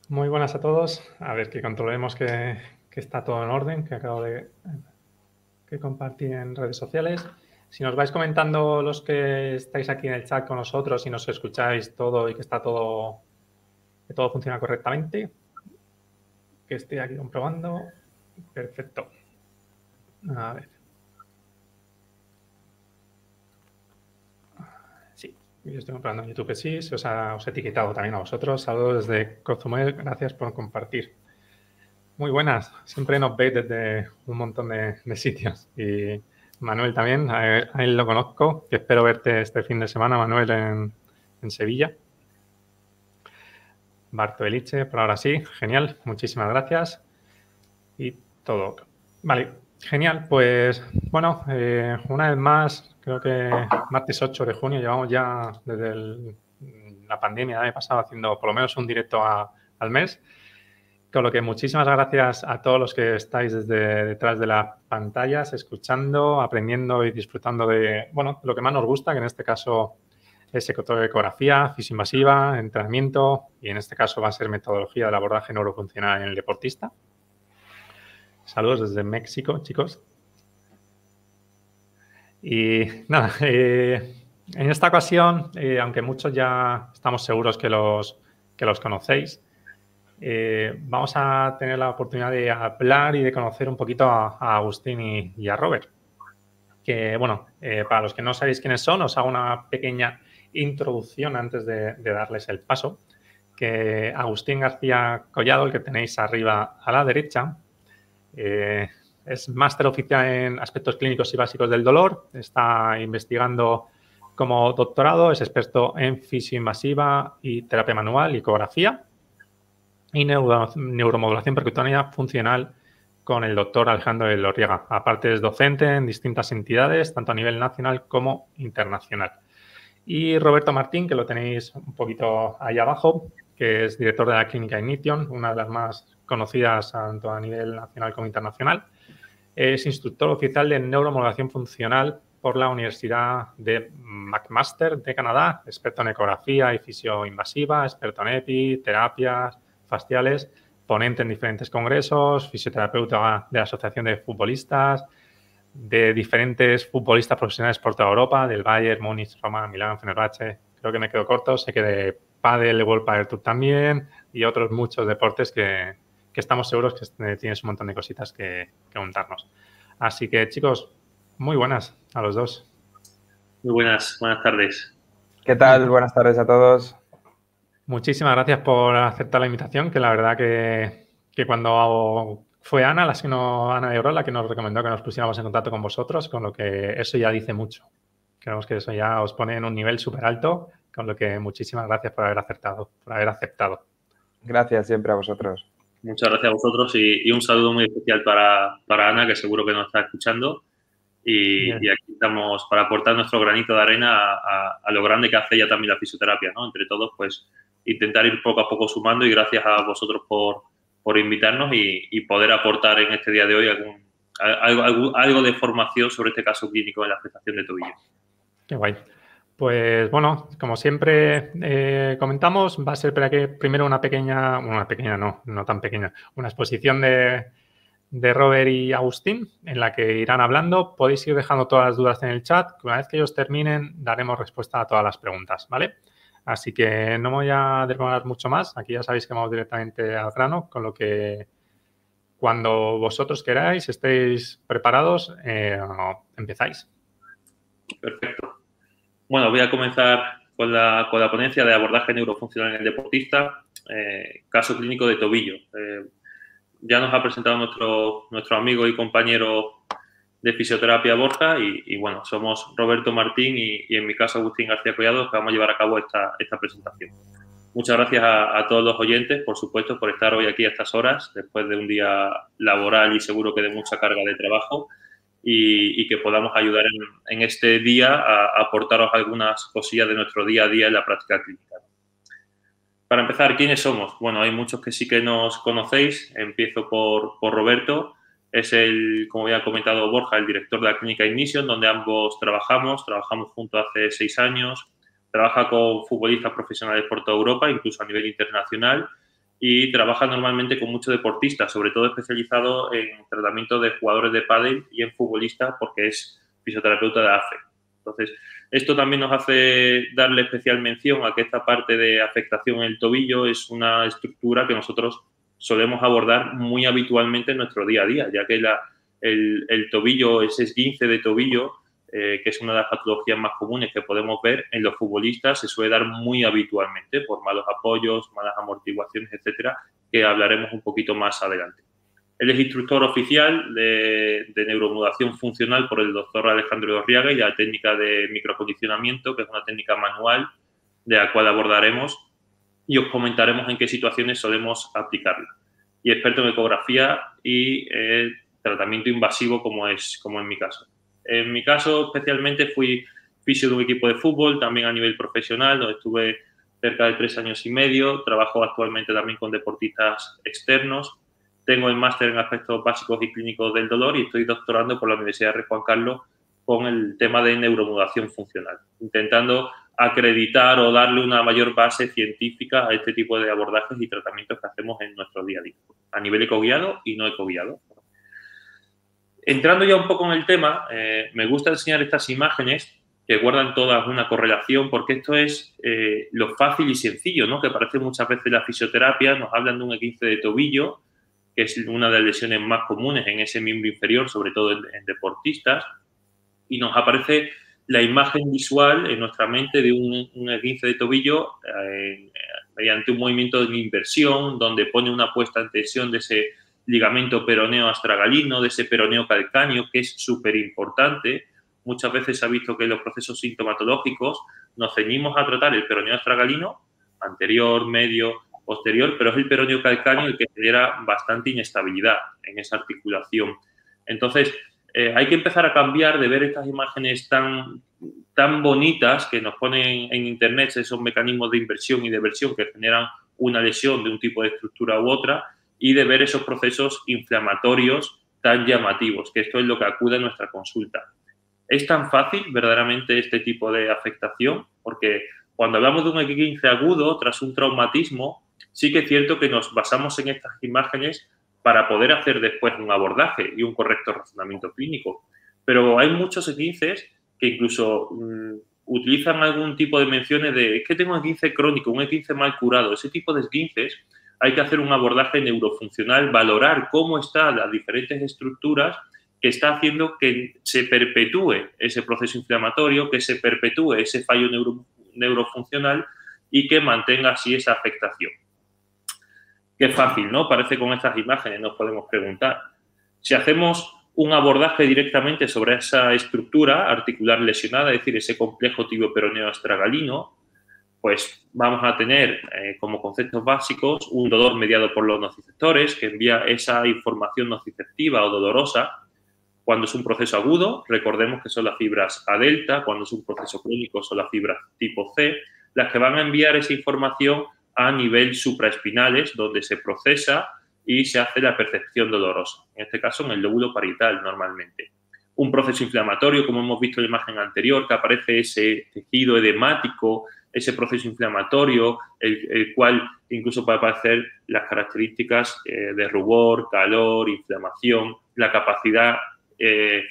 Muy buenas a todos. A ver, que controlemos que está todo en orden, que acabo de que compartir en redes sociales. Si nos vais comentando los que estáis aquí en el chat con nosotros y nos escucháis todo y que está todo, que todo funciona correctamente, que estoy aquí comprobando. Perfecto. A ver. Sí, yo estoy comprobando en YouTube que sí. Os he etiquetado también a vosotros. Saludos desde Cozumel. Gracias por compartir. Muy buenas, siempre nos veis desde un montón de sitios. Y Manuel también, a él lo conozco, que espero verte este fin de semana, Manuel, en Sevilla. Barto Eliche, por ahora sí, genial, muchísimas gracias. Y todo. Vale, genial, pues bueno, una vez más, creo que martes 8 de junio, llevamos ya desde la pandemia, he pasado haciendo por lo menos un directo al mes. Con lo que muchísimas gracias a todos los que estáis desde detrás de las pantallas, escuchando, aprendiendo y disfrutando de, bueno, lo que más nos gusta, que en este caso es ecografía, fisioinvasiva, entrenamiento y en este caso va a ser metodología del abordaje neurofuncional en el deportista. Saludos desde México, chicos. Y nada, en esta ocasión, aunque muchos ya estamos seguros que los conocéis, vamos a tener la oportunidad de hablar y de conocer un poquito a Agustín y a Robert. Que, bueno, para los que no sabéis quiénes son, os hago una pequeña introducción antes de darles el paso. Que Agustín García Collado, el que tenéis arriba a la derecha, es máster oficial en aspectos clínicos y básicos del dolor, está investigando como doctorado, es experto en fisioinvasiva y terapia manual y ecografía y neuromodulación percutánea funcional con el doctor Alejandro Elorriaga. Aparte es docente en distintas entidades, tanto a nivel nacional como internacional. Y Roberto Martín, que lo tenéis un poquito ahí abajo, que es director de la clínica Ignition, una de las más conocidas tanto a nivel nacional como internacional. Es instructor oficial de neuromodulación funcional por la Universidad de McMaster de Canadá, experto en ecografía y fisioinvasiva, experto en EPI, terapias faciales, ponente en diferentes congresos, fisioterapeuta de la Asociación de Futbolistas, de diferentes futbolistas profesionales por toda Europa, del Bayern, Múnich, Roma, Milán, Fenerbahce. Creo que me quedo corto, sé que de pádel, World Padel Tour también y otros muchos deportes que estamos seguros que tienes un montón de cositas que contarnos. Así que, chicos, muy buenas a los dos. Muy buenas tardes. ¿Qué tal? Buenas tardes a todos. Muchísimas gracias por aceptar la invitación, que la verdad que cuando fue Ana, Ana de Oro, la que nos recomendó que nos pusiéramos en contacto con vosotros, con lo que eso ya dice mucho. Creemos que eso ya os pone en un nivel súper alto, con lo que muchísimas gracias por haber aceptado. Gracias siempre a vosotros. Muchas gracias a vosotros y un saludo muy especial para Ana, que seguro que nos está escuchando. Y aquí estamos para aportar nuestro granito de arena a lo grande que hace ya también la fisioterapia, ¿no? Entre todos, pues, intentar ir poco a poco sumando y gracias a vosotros por invitarnos y poder aportar en este día de hoy algo de formación sobre este caso clínico en la afectación de tobillo. Qué guay. Pues bueno, como siempre comentamos, va a ser primero una exposición de Robert y Agustín, en la que irán hablando. Podéis ir dejando todas las dudas en el chat, que una vez que ellos terminen daremos respuesta a todas las preguntas, ¿vale? Así que no me voy a demorar mucho más. Aquí ya sabéis que vamos directamente al grano, con lo que cuando vosotros queráis, estéis preparados, empezáis. Perfecto. Bueno, voy a comenzar con la ponencia de abordaje neurofuncional en el deportista, caso clínico de tobillo. Ya nos ha presentado nuestro amigo y compañero de fisioterapia Borja y bueno, somos Roberto Martín y en mi caso Agustín García Collado, que vamos a llevar a cabo esta presentación. Muchas gracias a todos los oyentes, por supuesto, por estar hoy aquí a estas horas, después de un día laboral y seguro que de mucha carga de trabajo. Y que podamos ayudar en este día a aportaros algunas cosillas de nuestro día a día en la práctica clínica. Para empezar, ¿quiénes somos? Bueno, hay muchos que sí que nos conocéis. Empiezo por Roberto. Es como ya ha comentado Borja, el director de la clínica Ignition, donde ambos trabajamos juntos hace 6 años. Trabaja con futbolistas profesionales por toda Europa, incluso a nivel internacional. y trabaja normalmente con muchos deportistas, sobre todo especializado en tratamiento de jugadores de pádel y en futbolistas porque es fisioterapeuta de AFE. Entonces, esto también nos hace darle especial mención a que esta parte de afectación en el tobillo es una estructura que nosotros solemos abordar muy habitualmente en nuestro día a día, ya que el tobillo, ese esguince de tobillo, que es una de las patologías más comunes que podemos ver en los futbolistas, se suele dar muy habitualmente por malos apoyos, malas amortiguaciones, etcétera, que hablaremos un poquito más adelante. Él es instructor oficial de neuromodulación funcional por el doctor Alejandro Dorriaga y la técnica de microcondicionamiento, que es una técnica manual de la cual abordaremos y os comentaremos en qué situaciones solemos aplicarla. Y experto en ecografía y tratamiento invasivo como en mi caso. En mi caso, especialmente, fui fisio de un equipo de fútbol, también a nivel profesional, donde estuve cerca de 3 años y medio. Trabajo actualmente también con deportistas externos. Tengo el máster en aspectos básicos y clínicos del dolor y estoy doctorando por la Universidad Rey Juan Carlos con el tema de neuromodulación funcional, intentando acreditar o darle una mayor base científica a este tipo de abordajes y tratamientos que hacemos en nuestro día a día, a nivel ecoguiado y no ecoguiado. Entrando ya un poco en el tema, me gusta enseñar estas imágenes que guardan todas una correlación, porque esto es lo fácil y sencillo, ¿no? Que parece muchas veces la fisioterapia, nos hablan de un esguince de tobillo, que es una de las lesiones más comunes en ese miembro inferior, sobre todo en deportistas, y nos aparece la imagen visual en nuestra mente de un esguince de tobillo mediante un movimiento de inversión, donde pone una puesta en tensión de ese ligamento peroneo astragalino, de ese peroneo calcáneo, que es súper importante. Muchas veces se ha visto que en los procesos sintomatológicos nos ceñimos a tratar el peroneo astragalino, anterior, medio, posterior, pero es el peroneo calcáneo el que genera bastante inestabilidad en esa articulación. Entonces, hay que empezar a cambiar de ver estas imágenes tan bonitas que nos ponen en internet, esos mecanismos de inversión y de eversión que generan una lesión de un tipo de estructura u otra, y de ver esos procesos inflamatorios tan llamativos, que esto es lo que acude a nuestra consulta. ¿Es tan fácil verdaderamente este tipo de afectación? Porque cuando hablamos de un esguince agudo tras un traumatismo, sí que es cierto que nos basamos en estas imágenes para poder hacer después un abordaje y un correcto razonamiento clínico. Pero hay muchos esguinces que incluso utilizan algún tipo de menciones de es que tengo un esguince crónico, un esguince mal curado. Ese tipo de esguinces hay que hacer un abordaje neurofuncional, valorar cómo están las diferentes estructuras que está haciendo que se perpetúe ese proceso inflamatorio, que se perpetúe ese fallo neurofuncional y que mantenga así esa afectación. Qué fácil, ¿no? Parece con estas imágenes, nos podemos preguntar. Si hacemos un abordaje directamente sobre esa estructura articular lesionada, es decir, ese complejo tibio-peroneo astragalino, pues vamos a tener como conceptos básicos un dolor mediado por los nociceptores que envía esa información nociceptiva o dolorosa. Cuando es un proceso agudo, recordemos que son las fibras A delta, cuando es un proceso crónico son las fibras tipo C, las que van a enviar esa información a nivel supraespinales, donde se procesa y se hace la percepción dolorosa, en este caso en el lóbulo parietal normalmente. Un proceso inflamatorio, como hemos visto en la imagen anterior, que aparece ese tejido edemático, ese proceso inflamatorio, el cual incluso puede aparecer las características de rubor, calor, inflamación, la capacidad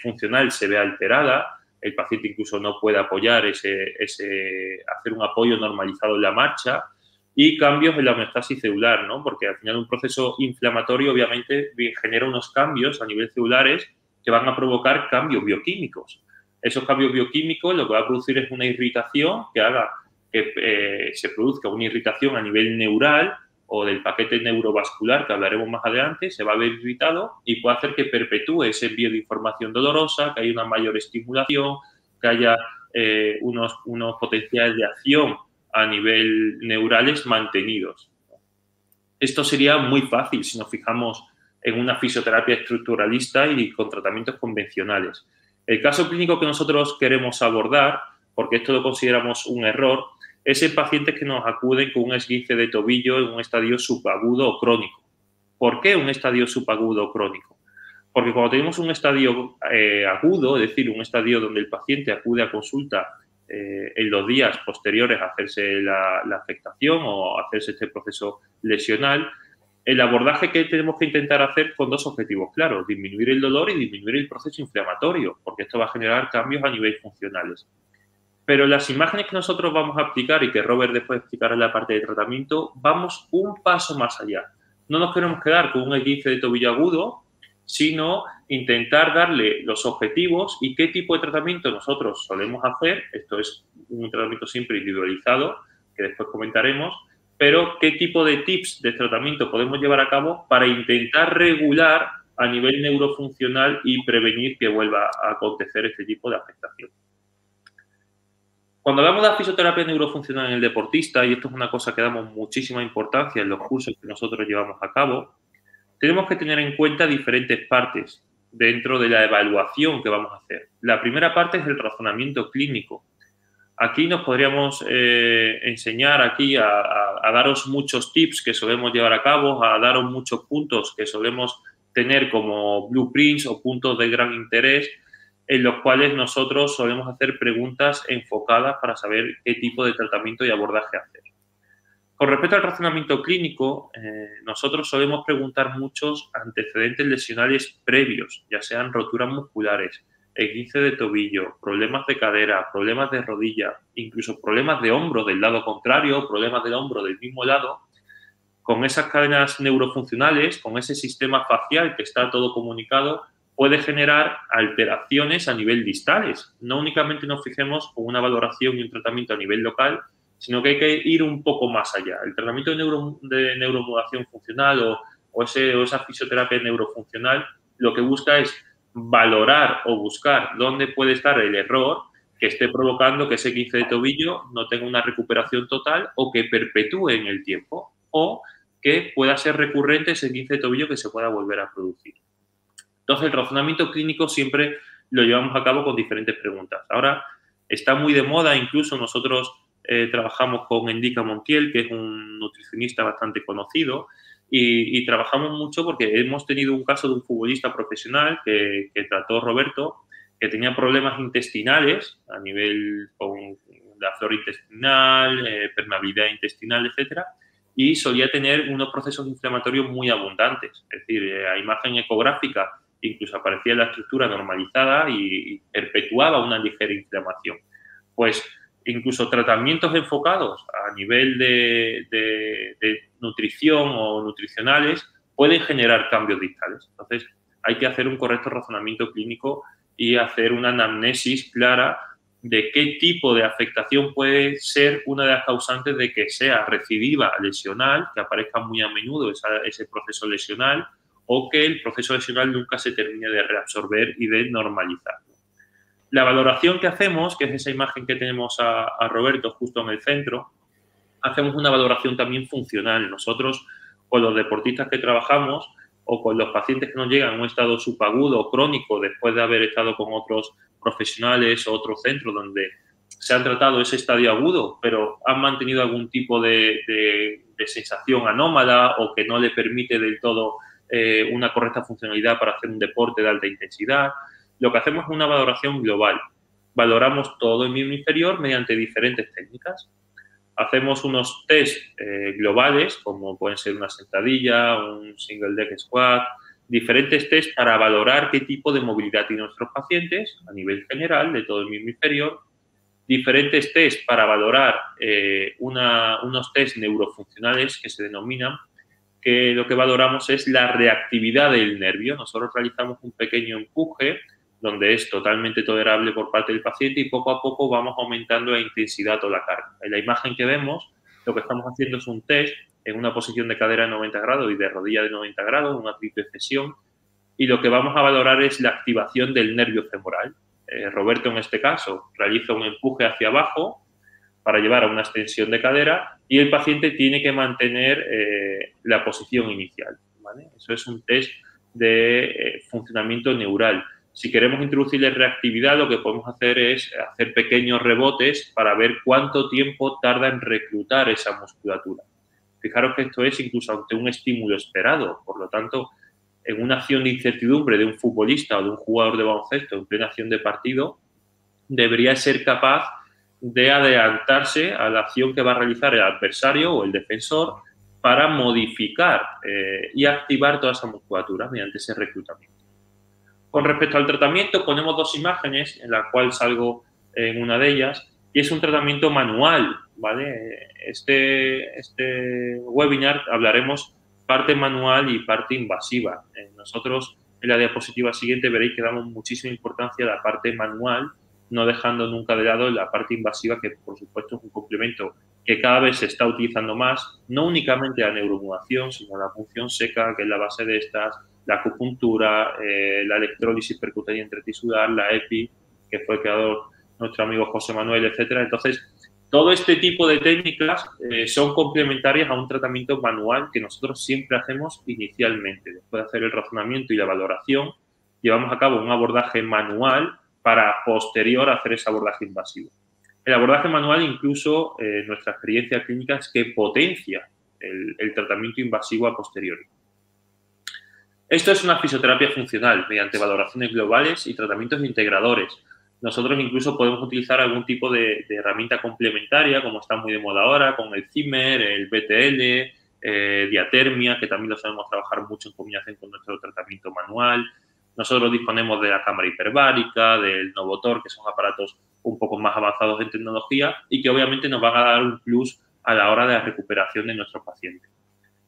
funcional se ve alterada, el paciente incluso no puede apoyar hacer un apoyo normalizado en la marcha, y cambios en la homeostasis celular, ¿no? Porque al final un proceso inflamatorio obviamente genera unos cambios a nivel celulares que van a provocar cambios bioquímicos. Esos cambios bioquímicos lo que va a producir es una irritación que haga que se produzca una irritación a nivel neural o del paquete neurovascular, que hablaremos más adelante, se va a ver irritado y puede hacer que perpetúe ese envío de información dolorosa, que haya una mayor estimulación, que haya unos potenciales de acción a nivel neurales mantenidos. Esto sería muy fácil si nos fijamos en una fisioterapia estructuralista y con tratamientos convencionales. El caso clínico que nosotros queremos abordar, porque esto lo consideramos un error, es en pacientes que nos acuden con un esguince de tobillo en un estadio subagudo o crónico. ¿Por qué un estadio subagudo o crónico? Porque cuando tenemos un estadio agudo, es decir, un estadio donde el paciente acude a consulta en los días posteriores a hacerse la afectación o hacerse este proceso lesional. El abordaje que tenemos que intentar hacer con dos objetivos claros: disminuir el dolor y disminuir el proceso inflamatorio, porque esto va a generar cambios a nivel funcionales. Pero las imágenes que nosotros vamos a aplicar y que Robert después explicará en la parte de tratamiento, vamos un paso más allá. No nos queremos quedar con un esguince de tobillo agudo, sino intentar darle los objetivos y qué tipo de tratamiento nosotros solemos hacer. Esto es un tratamiento siempre individualizado, que después comentaremos, pero qué tipo de tips de tratamiento podemos llevar a cabo para intentar regular a nivel neurofuncional y prevenir que vuelva a acontecer este tipo de afectación. Cuando hablamos de fisioterapia neurofuncional en el deportista, y esto es una cosa que damos muchísima importancia en los cursos que nosotros llevamos a cabo, tenemos que tener en cuenta diferentes partes dentro de la evaluación que vamos a hacer. La primera parte es el razonamiento clínico. Aquí nos podríamos enseñar aquí a daros muchos tips que solemos llevar a cabo, a daros muchos puntos que solemos tener como blueprints o puntos de gran interés, en los cuales nosotros solemos hacer preguntas enfocadas para saber qué tipo de tratamiento y abordaje hacer. Con respecto al razonamiento clínico, nosotros solemos preguntar muchos antecedentes lesionales previos, ya sean roturas musculares, esguince de tobillo, problemas de cadera, problemas de rodilla, incluso problemas de hombro del lado contrario, problemas del hombro del mismo lado. Con esas cadenas neurofuncionales, con ese sistema facial que está todo comunicado, puede generar alteraciones a nivel distales. No únicamente nos fijemos con una valoración y un tratamiento a nivel local, sino que hay que ir un poco más allá. El tratamiento de neuromodulación funcional o esa fisioterapia neurofuncional lo que busca es valorar o buscar dónde puede estar el error que esté provocando que ese esguince de tobillo no tenga una recuperación total o que perpetúe en el tiempo, o que pueda ser recurrente ese esguince de tobillo que se pueda volver a producir. Entonces, el razonamiento clínico siempre lo llevamos a cabo con diferentes preguntas. Ahora está muy de moda, incluso nosotros trabajamos con Endica Montiel, que es un nutricionista bastante conocido, y trabajamos mucho porque hemos tenido un caso de un futbolista profesional que trató Roberto, que tenía problemas intestinales a nivel con la flora intestinal, permeabilidad intestinal, etcétera, y solía tener unos procesos inflamatorios muy abundantes. Es decir, a imagen ecográfica incluso aparecía la estructura normalizada y perpetuaba una ligera inflamación. Pues incluso tratamientos enfocados a nivel de nutrición o nutricionales pueden generar cambios distales. Entonces, hay que hacer un correcto razonamiento clínico y hacer una anamnesis clara de qué tipo de afectación puede ser una de las causantes de que sea recidiva lesional, que aparezca muy a menudo ese proceso lesional, o que el proceso lesional nunca se termine de reabsorber y de normalizar. La valoración que hacemos, que es esa imagen que tenemos a Roberto justo en el centro, hacemos una valoración también funcional. Nosotros, con los deportistas que trabajamos o con los pacientes que nos llegan en un estado subagudo o crónico después de haber estado con otros profesionales o otros centros donde se han tratado ese estadio agudo, pero han mantenido algún tipo de sensación anómala o que no le permite del todo una correcta funcionalidad para hacer un deporte de alta intensidad, lo que hacemos es una valoración global. Valoramos todo el miembro inferior mediante diferentes técnicas. Hacemos unos test globales, como pueden ser una sentadilla, un single leg squat, diferentes test para valorar qué tipo de movilidad tienen nuestros pacientes a nivel general de todo el miembro inferior, diferentes test para valorar unos test neurofuncionales que se denominan, que lo que valoramos es la reactividad del nervio. Nosotros realizamos un pequeño empuje donde es totalmente tolerable por parte del paciente y poco a poco vamos aumentando la intensidad o la carga. En la imagen que vemos, lo que estamos haciendo es un test en una posición de cadera de 90 grados y de rodilla de 90 grados, una triple flexión, y lo que vamos a valorar es la activación del nervio femoral. Roberto, en este caso, realiza un empuje hacia abajo para llevar a una extensión de cadera y el paciente tiene que mantener la posición inicial, ¿vale? Eso es un test de funcionamiento neural. Si queremos introducirle reactividad, lo que podemos hacer es hacer pequeños rebotes para ver cuánto tiempo tarda en reclutar esa musculatura. Fijaros que esto es incluso ante un estímulo esperado. Por lo tanto, en una acción de incertidumbre de un futbolista o de un jugador de baloncesto en plena acción de partido, debería ser capaz de adelantarse a la acción que va a realizar el adversario o el defensor para modificar y activar toda esa musculatura mediante ese reclutamiento. Con respecto al tratamiento, ponemos dos imágenes, en la cual salgo en una de ellas, y es un tratamiento manual, ¿vale? Este webinar hablaremos parte manual y parte invasiva. Nosotros, en la diapositiva siguiente, veréis que damos muchísima importancia a la parte manual, no dejando nunca de lado la parte invasiva, que por supuesto es un complemento que cada vez se está utilizando más, no únicamente la neuromodulación, sino la punción seca, que es la base de estas, la acupuntura, la electrólisis percutánea intratisular, la EPI, que fue creador nuestro amigo José Manuel, etcétera. Entonces, todo este tipo de técnicas son complementarias a un tratamiento manual que nosotros siempre hacemos inicialmente. Después de hacer el razonamiento y la valoración, llevamos a cabo un abordaje manual para posterior hacer ese abordaje invasivo. El abordaje manual, incluso nuestra experiencia clínica, es que potencia el tratamiento invasivo a posteriori. Esto es una fisioterapia funcional mediante valoraciones globales y tratamientos integradores. Nosotros incluso podemos utilizar algún tipo de herramienta complementaria, como está muy de moda ahora, con el Zimmer, el BTL, diatermia, que también lo sabemos trabajar mucho en combinación con nuestro tratamiento manual. Nosotros disponemos de la cámara hiperbárica, del Novotor, que son aparatos un poco más avanzados en tecnología y que obviamente nos van a dar un plus a la hora de la recuperación de nuestros pacientes.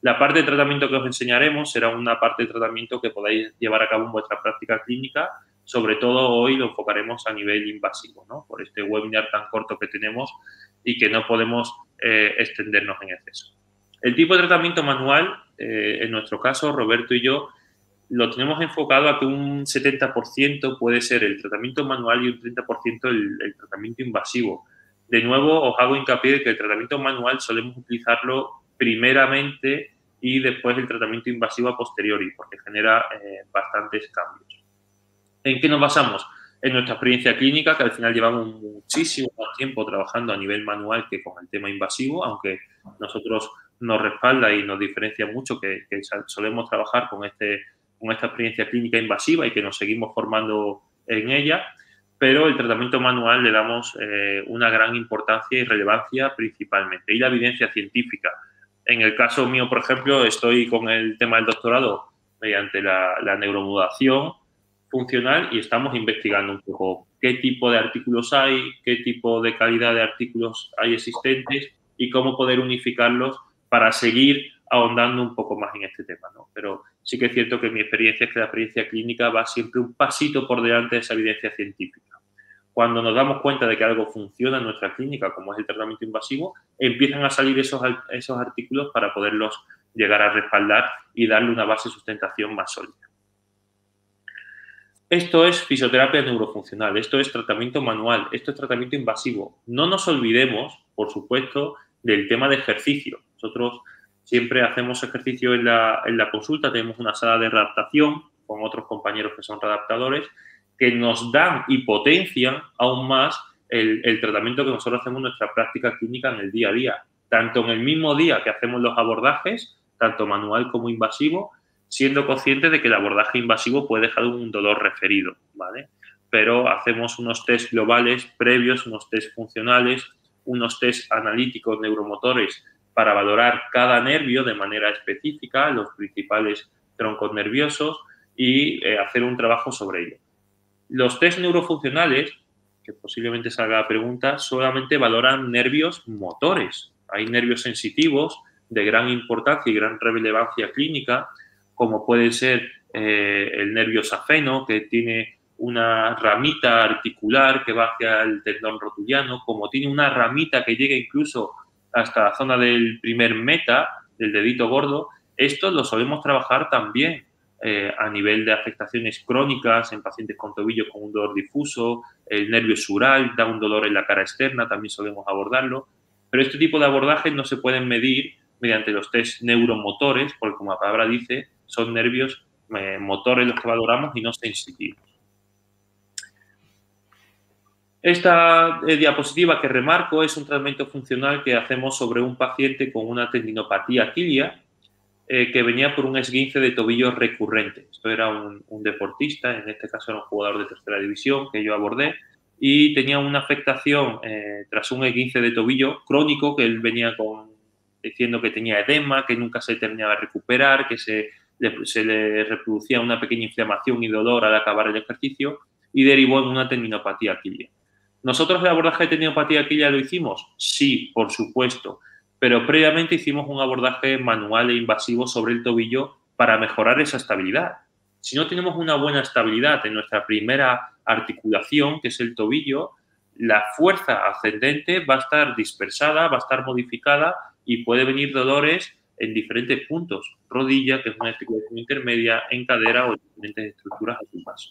La parte de tratamiento que os enseñaremos será una parte de tratamiento que podáis llevar a cabo en vuestra práctica clínica. Sobre todo hoy lo enfocaremos a nivel invasivo, ¿no? Por este webinar tan corto que tenemos y que no podemos extendernos en exceso. El tipo de tratamiento manual, en nuestro caso, Roberto y yo, lo tenemos enfocado a que un 70% puede ser el tratamiento manual y un 30% el tratamiento invasivo. De nuevo, os hago hincapié de que el tratamiento manual solemos utilizarlo primeramente y después el tratamiento invasivo a posteriori, porque genera bastantes cambios. ¿En qué nos basamos? En nuestra experiencia clínica, que al final llevamos muchísimo más tiempo trabajando a nivel manual que con el tema invasivo, aunque nosotros nos respalda y nos diferencia mucho que solemos trabajar con esta experiencia clínica invasiva y que nos seguimos formando en ella, pero el tratamiento manual le damos una gran importancia y relevancia principalmente. Y la evidencia científica. En el caso mío, por ejemplo, estoy con el tema del doctorado mediante la neuromodulación funcional y estamos investigando un poco qué tipo de artículos hay, qué tipo de calidad de artículos hay existentes y cómo poder unificarlos para seguir ahondando un poco más en este tema, ¿no? Pero sí que es cierto que mi experiencia es que la experiencia clínica va siempre un pasito por delante de esa evidencia científica. Cuando nos damos cuenta de que algo funciona en nuestra clínica, como es el tratamiento invasivo, empiezan a salir esos artículos para poderlos llegar a respaldar y darle una base de sustentación más sólida. Esto es fisioterapia neurofuncional, esto es tratamiento manual, esto es tratamiento invasivo. No nos olvidemos, por supuesto, del tema de ejercicio. Nosotros siempre hacemos ejercicio en la consulta, tenemos una sala de readaptación con otros compañeros que son readaptadores que nos dan y potencian aún más el tratamiento que nosotros hacemos en nuestra práctica clínica en el día a día. Tanto en el mismo día que hacemos los abordajes, tanto manual como invasivo, siendo conscientes de que el abordaje invasivo puede dejar un dolor referido, ¿vale? Pero hacemos unos test globales previos, unos test funcionales, unos test analíticos neuromotores para valorar cada nervio de manera específica, los principales troncos nerviosos y hacer un trabajo sobre ello. Los test neurofuncionales, que posiblemente salga la pregunta, solamente valoran nervios motores. Hay nervios sensitivos de gran importancia y gran relevancia clínica, como puede ser el nervio safeno, que tiene una ramita articular que va hacia el tendón rotuliano, como tiene una ramita que llega incluso hasta la zona del primer meta, del dedito gordo. Esto lo solemos trabajar también a nivel de afectaciones crónicas en pacientes con tobillo con un dolor difuso, el nervio sural da un dolor en la cara externa, también solemos abordarlo. Pero este tipo de abordajes no se pueden medir mediante los test neuromotores, porque como la palabra dice, son nervios motores los que valoramos y no sensitivos. Esta diapositiva que remarco es un tratamiento funcional que hacemos sobre un paciente con una tendinopatía tilia que venía por un esguince de tobillo recurrente. Esto era un deportista, en este caso era un jugador de tercera división que yo abordé, y tenía una afectación tras un esguince de tobillo crónico, que él venía diciendo que tenía edema, que nunca se terminaba de recuperar, que se le reproducía una pequeña inflamación y dolor al acabar el ejercicio, y derivó en una tendinopatía aquilia. ¿Nosotros el abordaje de tendinopatía aquilia lo hicimos? Sí, por supuesto, pero previamente hicimos un abordaje manual e invasivo sobre el tobillo para mejorar esa estabilidad. Si no tenemos una buena estabilidad en nuestra primera articulación, que es el tobillo, la fuerza ascendente va a estar dispersada, va a estar modificada y puede venir dolores en diferentes puntos. Rodilla, que es una articulación intermedia, en cadera o en diferentes estructuras a tu paso.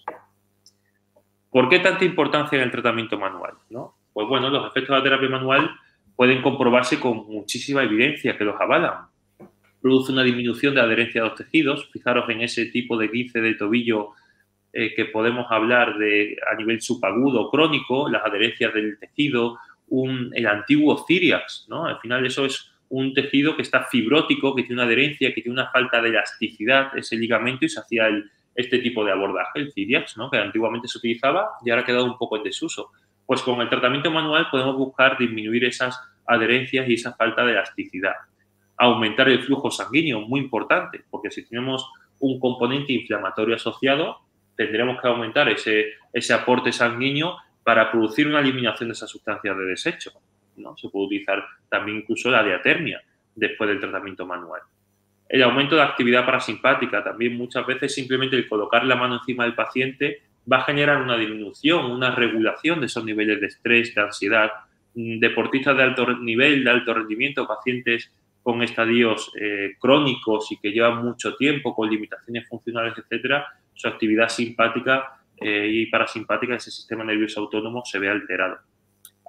¿Por qué tanta importancia en el tratamiento manual, ¿no? Pues bueno, los efectos de la terapia manual pueden comprobarse con muchísima evidencia que los avalan. Produce una disminución de adherencia a los tejidos. Fijaros en ese tipo de esguince de tobillo que podemos hablar de a nivel subagudo crónico, las adherencias del tejido, el antiguo círiax, ¿no? Al final eso es un tejido que está fibrótico, que tiene una adherencia, que tiene una falta de elasticidad, ese ligamento, y se hacía este tipo de abordaje, el círiax, ¿no? Que antiguamente se utilizaba y ahora ha quedado un poco en desuso. Pues con el tratamiento manual podemos buscar disminuir esas adherencias y esa falta de elasticidad. Aumentar el flujo sanguíneo, muy importante, porque si tenemos un componente inflamatorio asociado, tendremos que aumentar ese aporte sanguíneo para producir una eliminación de esas sustancias de desecho, ¿no? Se puede utilizar también incluso la diatermia después del tratamiento manual. El aumento de actividad parasimpática, también muchas veces simplemente el colocar la mano encima del paciente va a generar una disminución, una regulación de esos niveles de estrés, de ansiedad. Deportistas de alto nivel, de alto rendimiento, pacientes con estadios crónicos y que llevan mucho tiempo con limitaciones funcionales, etcétera, su actividad simpática y parasimpática, ese sistema nervioso autónomo, se ve alterado.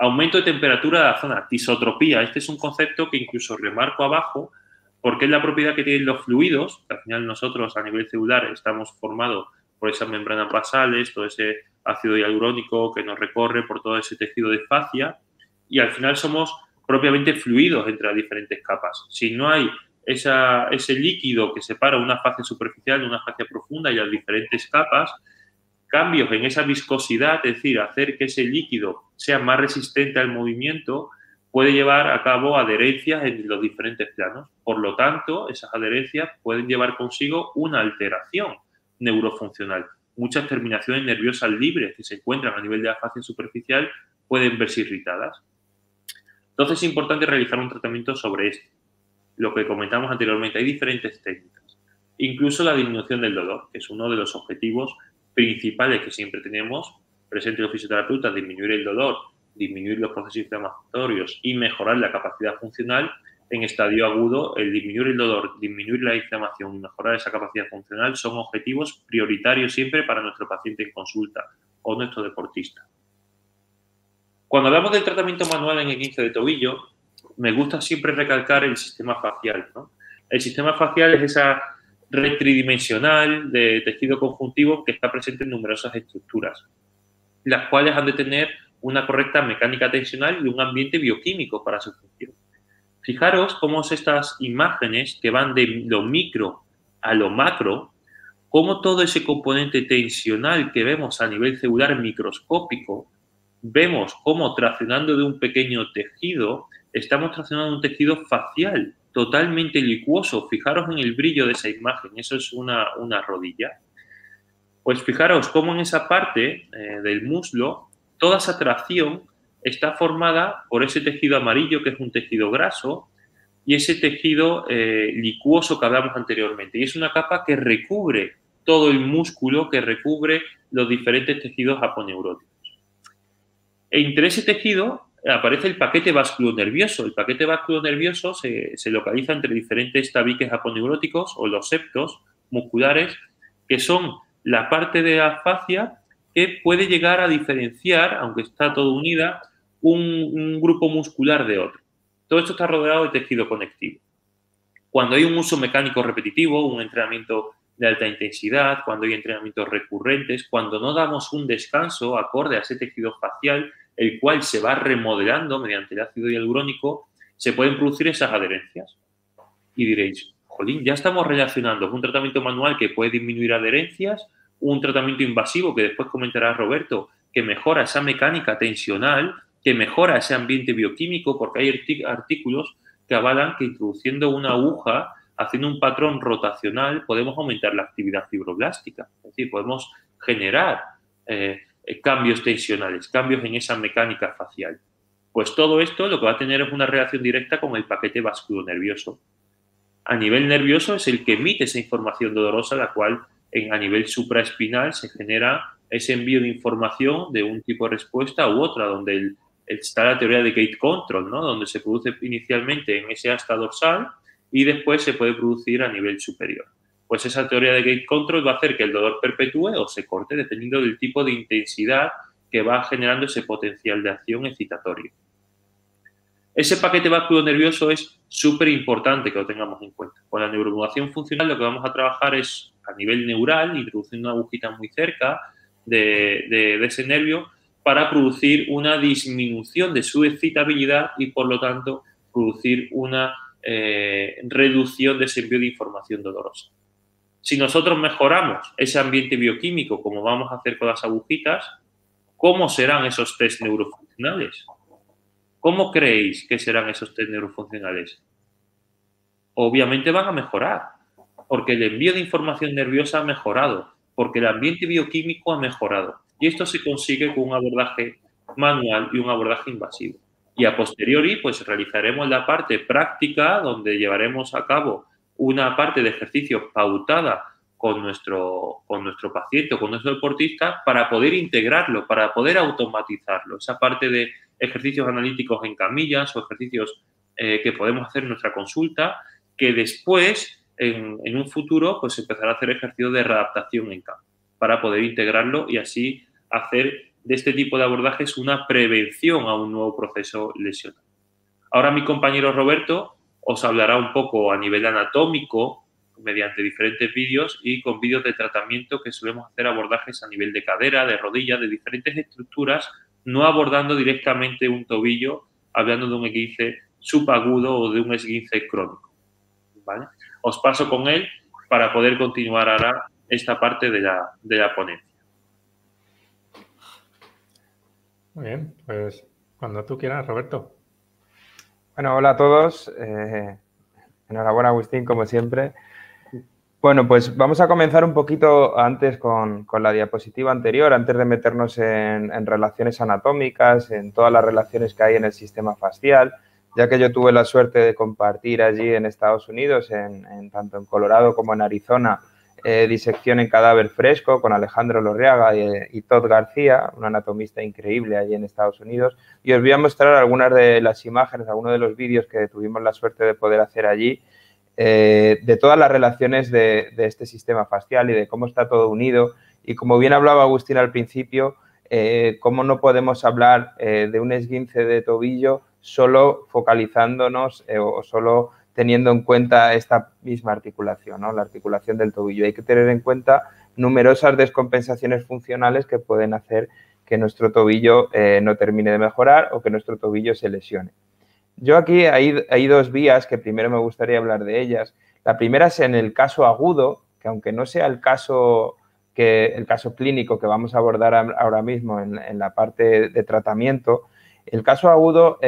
Aumento de temperatura de la zona, tisotropía. Este es un concepto que incluso remarco abajo porque es la propiedad que tienen los fluidos, que al final nosotros a nivel celular estamos formados por esas membranas basales, todo ese ácido hialurónico que nos recorre por todo ese tejido de fascia, y al final somos propiamente fluidos entre las diferentes capas. Si no hay ese líquido que separa una fascia superficial de una fascia profunda y las diferentes capas, cambios en esa viscosidad, es decir, hacer que ese líquido sea más resistente al movimiento, puede llevar a cabo adherencias en los diferentes planos. Por lo tanto, esas adherencias pueden llevar consigo una alteración neurofuncional. Muchas terminaciones nerviosas libres que se encuentran a nivel de la fascia superficial pueden verse irritadas. Entonces, es importante realizar un tratamiento sobre esto. Lo que comentamos anteriormente, hay diferentes técnicas. Incluso la disminución del dolor, que es uno de los objetivos principales que siempre tenemos presente los fisioterapeutas: disminuir el dolor, disminuir los procesos inflamatorios y mejorar la capacidad funcional. En estadio agudo, el disminuir el dolor, disminuir la inflamación y mejorar esa capacidad funcional son objetivos prioritarios siempre para nuestro paciente en consulta o nuestro deportista. Cuando hablamos del tratamiento manual en esguince de tobillo, me gusta siempre recalcar el sistema facial, ¿no? El sistema facial es esa red tridimensional de tejido conjuntivo que está presente en numerosas estructuras, las cuales han de tener una correcta mecánica tensional y un ambiente bioquímico para su función. Fijaros cómo estas imágenes que van de lo micro a lo macro, cómo todo ese componente tensional que vemos a nivel celular microscópico, vemos cómo traccionando de un pequeño tejido, estamos traccionando un tejido facial totalmente licuoso. Fijaros en el brillo de esa imagen, eso es una rodilla. Pues fijaros cómo en esa parte del muslo, toda esa tracción está formada por ese tejido amarillo, que es un tejido graso, y ese tejido licuoso que hablamos anteriormente. Y es una capa que recubre todo el músculo, que recubre los diferentes tejidos aponeuróticos. Entre ese tejido aparece el paquete vasculonervioso. El paquete vasculonervioso se localiza entre diferentes tabiques aponeuróticos o los septos musculares, que son la parte de la fascia que puede llegar a diferenciar, aunque está todo unida, un grupo muscular de otro. Todo esto está rodeado de tejido conectivo. Cuando hay un uso mecánico repetitivo, un entrenamiento de alta intensidad, cuando hay entrenamientos recurrentes, cuando no damos un descanso acorde a ese tejido facial, el cual se va remodelando mediante el ácido hialurónico, se pueden producir esas adherencias. Y diréis, jolín, ya estamos relacionando un tratamiento manual que puede disminuir adherencias, un tratamiento invasivo que después comentará Roberto, que mejora esa mecánica tensional, que mejora ese ambiente bioquímico, porque hay artículos que avalan que introduciendo una aguja, haciendo un patrón rotacional, podemos aumentar la actividad fibroblástica. Es decir, podemos generar cambios tensionales, cambios en esa mecánica facial. Pues todo esto lo que va a tener es una relación directa con el paquete vasculonervioso. A nivel nervioso es el que emite esa información dolorosa, la cual a nivel supraespinal se genera ese envío de información de un tipo de respuesta u otra, donde está la teoría de gate control, ¿no? Donde se produce inicialmente en ese asta dorsal y después se puede producir a nivel superior. Pues esa teoría de gate control va a hacer que el dolor perpetúe o se corte dependiendo del tipo de intensidad que va generando ese potencial de acción excitatorio. Ese paquete vasculonervioso es súper importante que lo tengamos en cuenta. Con la neuromodulación funcional lo que vamos a trabajar es a nivel neural, introduciendo una agujita muy cerca de ese nervio para producir una disminución de su excitabilidad y, por lo tanto, producir una reducción de ese envío de información dolorosa. Si nosotros mejoramos ese ambiente bioquímico, como vamos a hacer con las agujitas, ¿cómo serán esos test neurofuncionales? ¿Cómo creéis que serán esos test neurofuncionales? Obviamente van a mejorar, porque el envío de información nerviosa ha mejorado, porque el ambiente bioquímico ha mejorado. Y esto se consigue con un abordaje manual y un abordaje invasivo. Y a posteriori, pues realizaremos la parte práctica, donde llevaremos a cabo una parte de ejercicio pautada con nuestro paciente o con nuestro deportista para poder integrarlo, para poder automatizarlo. Esa parte de ejercicios analíticos en camillas o ejercicios que podemos hacer en nuestra consulta, que después, en un futuro, pues empezará a hacer ejercicios de readaptación en campo para poder integrarlo y así hacer de este tipo de abordajes una prevención a un nuevo proceso lesional. Ahora mi compañero Roberto os hablará un poco a nivel anatómico mediante diferentes vídeos y con vídeos de tratamiento que solemos hacer abordajes a nivel de cadera, de rodilla, de diferentes estructuras, no abordando directamente un tobillo, hablando de un esguince subagudo o de un esguince crónico, ¿vale? Os paso con él para poder continuar ahora esta parte de la ponencia. Muy bien, pues cuando tú quieras, Roberto. Bueno, hola a todos. Enhorabuena, Agustín, como siempre. Bueno, pues vamos a comenzar un poquito antes con la diapositiva anterior, antes de meternos en relaciones anatómicas, en todas las relaciones que hay en el sistema facial, ya que yo tuve la suerte de compartir allí en Estados Unidos, tanto en Colorado como en Arizona, disección en cadáver fresco con Alejandro Lorriaga y Todd García, un anatomista increíble allí en Estados Unidos. Y os voy a mostrar algunas de las imágenes, algunos de los vídeos que tuvimos la suerte de poder hacer allí, de todas las relaciones de este sistema facial y de cómo está todo unido. Y como bien hablaba Agustín al principio, cómo no podemos hablar de un esguince de tobillo solo focalizándonos o solo teniendo en cuenta esta misma articulación, ¿no? La articulación del tobillo. Hay que tener en cuenta numerosas descompensaciones funcionales que pueden hacer que nuestro tobillo no termine de mejorar o que nuestro tobillo se lesione. Yo aquí hay dos vías que primero me gustaría hablar de ellas. La primera es en el caso agudo, que aunque no sea el caso clínico que vamos a abordar ahora mismo en la parte de tratamiento, el caso agudo,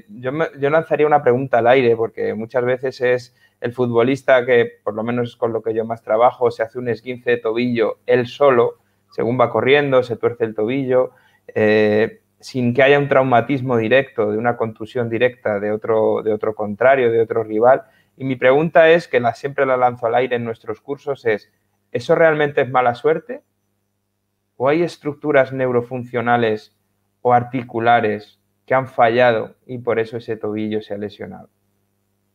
yo lanzaría una pregunta al aire, porque muchas veces es el futbolista que, por lo menos con lo que yo más trabajo, se hace un esguince de tobillo él solo, según va corriendo, se tuerce el tobillo, sin que haya un traumatismo directo, de una contusión directa de otro contrario, de otro rival. Y mi pregunta es, que siempre la lanzo al aire en nuestros cursos, es, ¿eso realmente es mala suerte? ¿O hay estructuras neurofuncionales o articulares que han fallado y por eso ese tobillo se ha lesionado?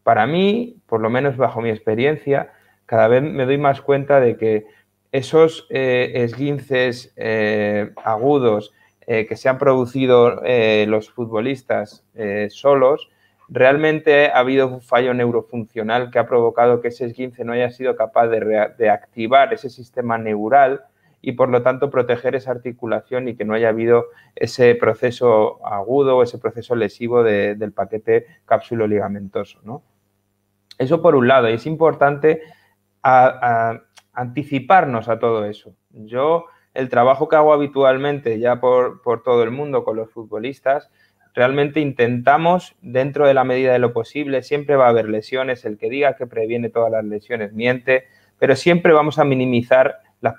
Para mí, por lo menos bajo mi experiencia, cada vez me doy más cuenta de que esos esguinces agudos que se han producido los futbolistas solos, realmente ha habido un fallo neurofuncional que ha provocado que ese esguince no haya sido capaz de activar ese sistema neural y, por lo tanto, proteger esa articulación y que no haya habido ese proceso agudo, ese proceso lesivo del paquete cápsulo-ligamentoso, ¿no? Eso por un lado, y es importante anticiparnos a todo eso. Yo el trabajo que hago habitualmente ya por todo el mundo con los futbolistas, realmente intentamos, dentro de la medida de lo posible, siempre va a haber lesiones, el que diga que previene todas las lesiones miente, pero siempre vamos a minimizar las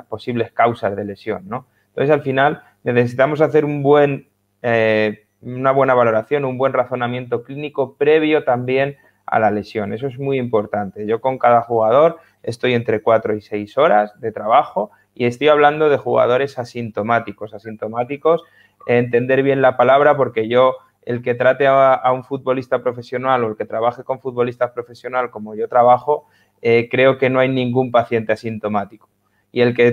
posibles causas de lesión, ¿no? Entonces, al final, necesitamos hacer una buena valoración, un buen razonamiento clínico previo también a la lesión. Eso es muy importante. Yo con cada jugador estoy entre 4 y 6 horas de trabajo y estoy hablando de jugadores asintomáticos. Asintomáticos, entender bien la palabra, porque yo, el que trate a un futbolista profesional o el que trabaje con futbolistas profesional como yo trabajo, creo que no hay ningún paciente asintomático. Y el que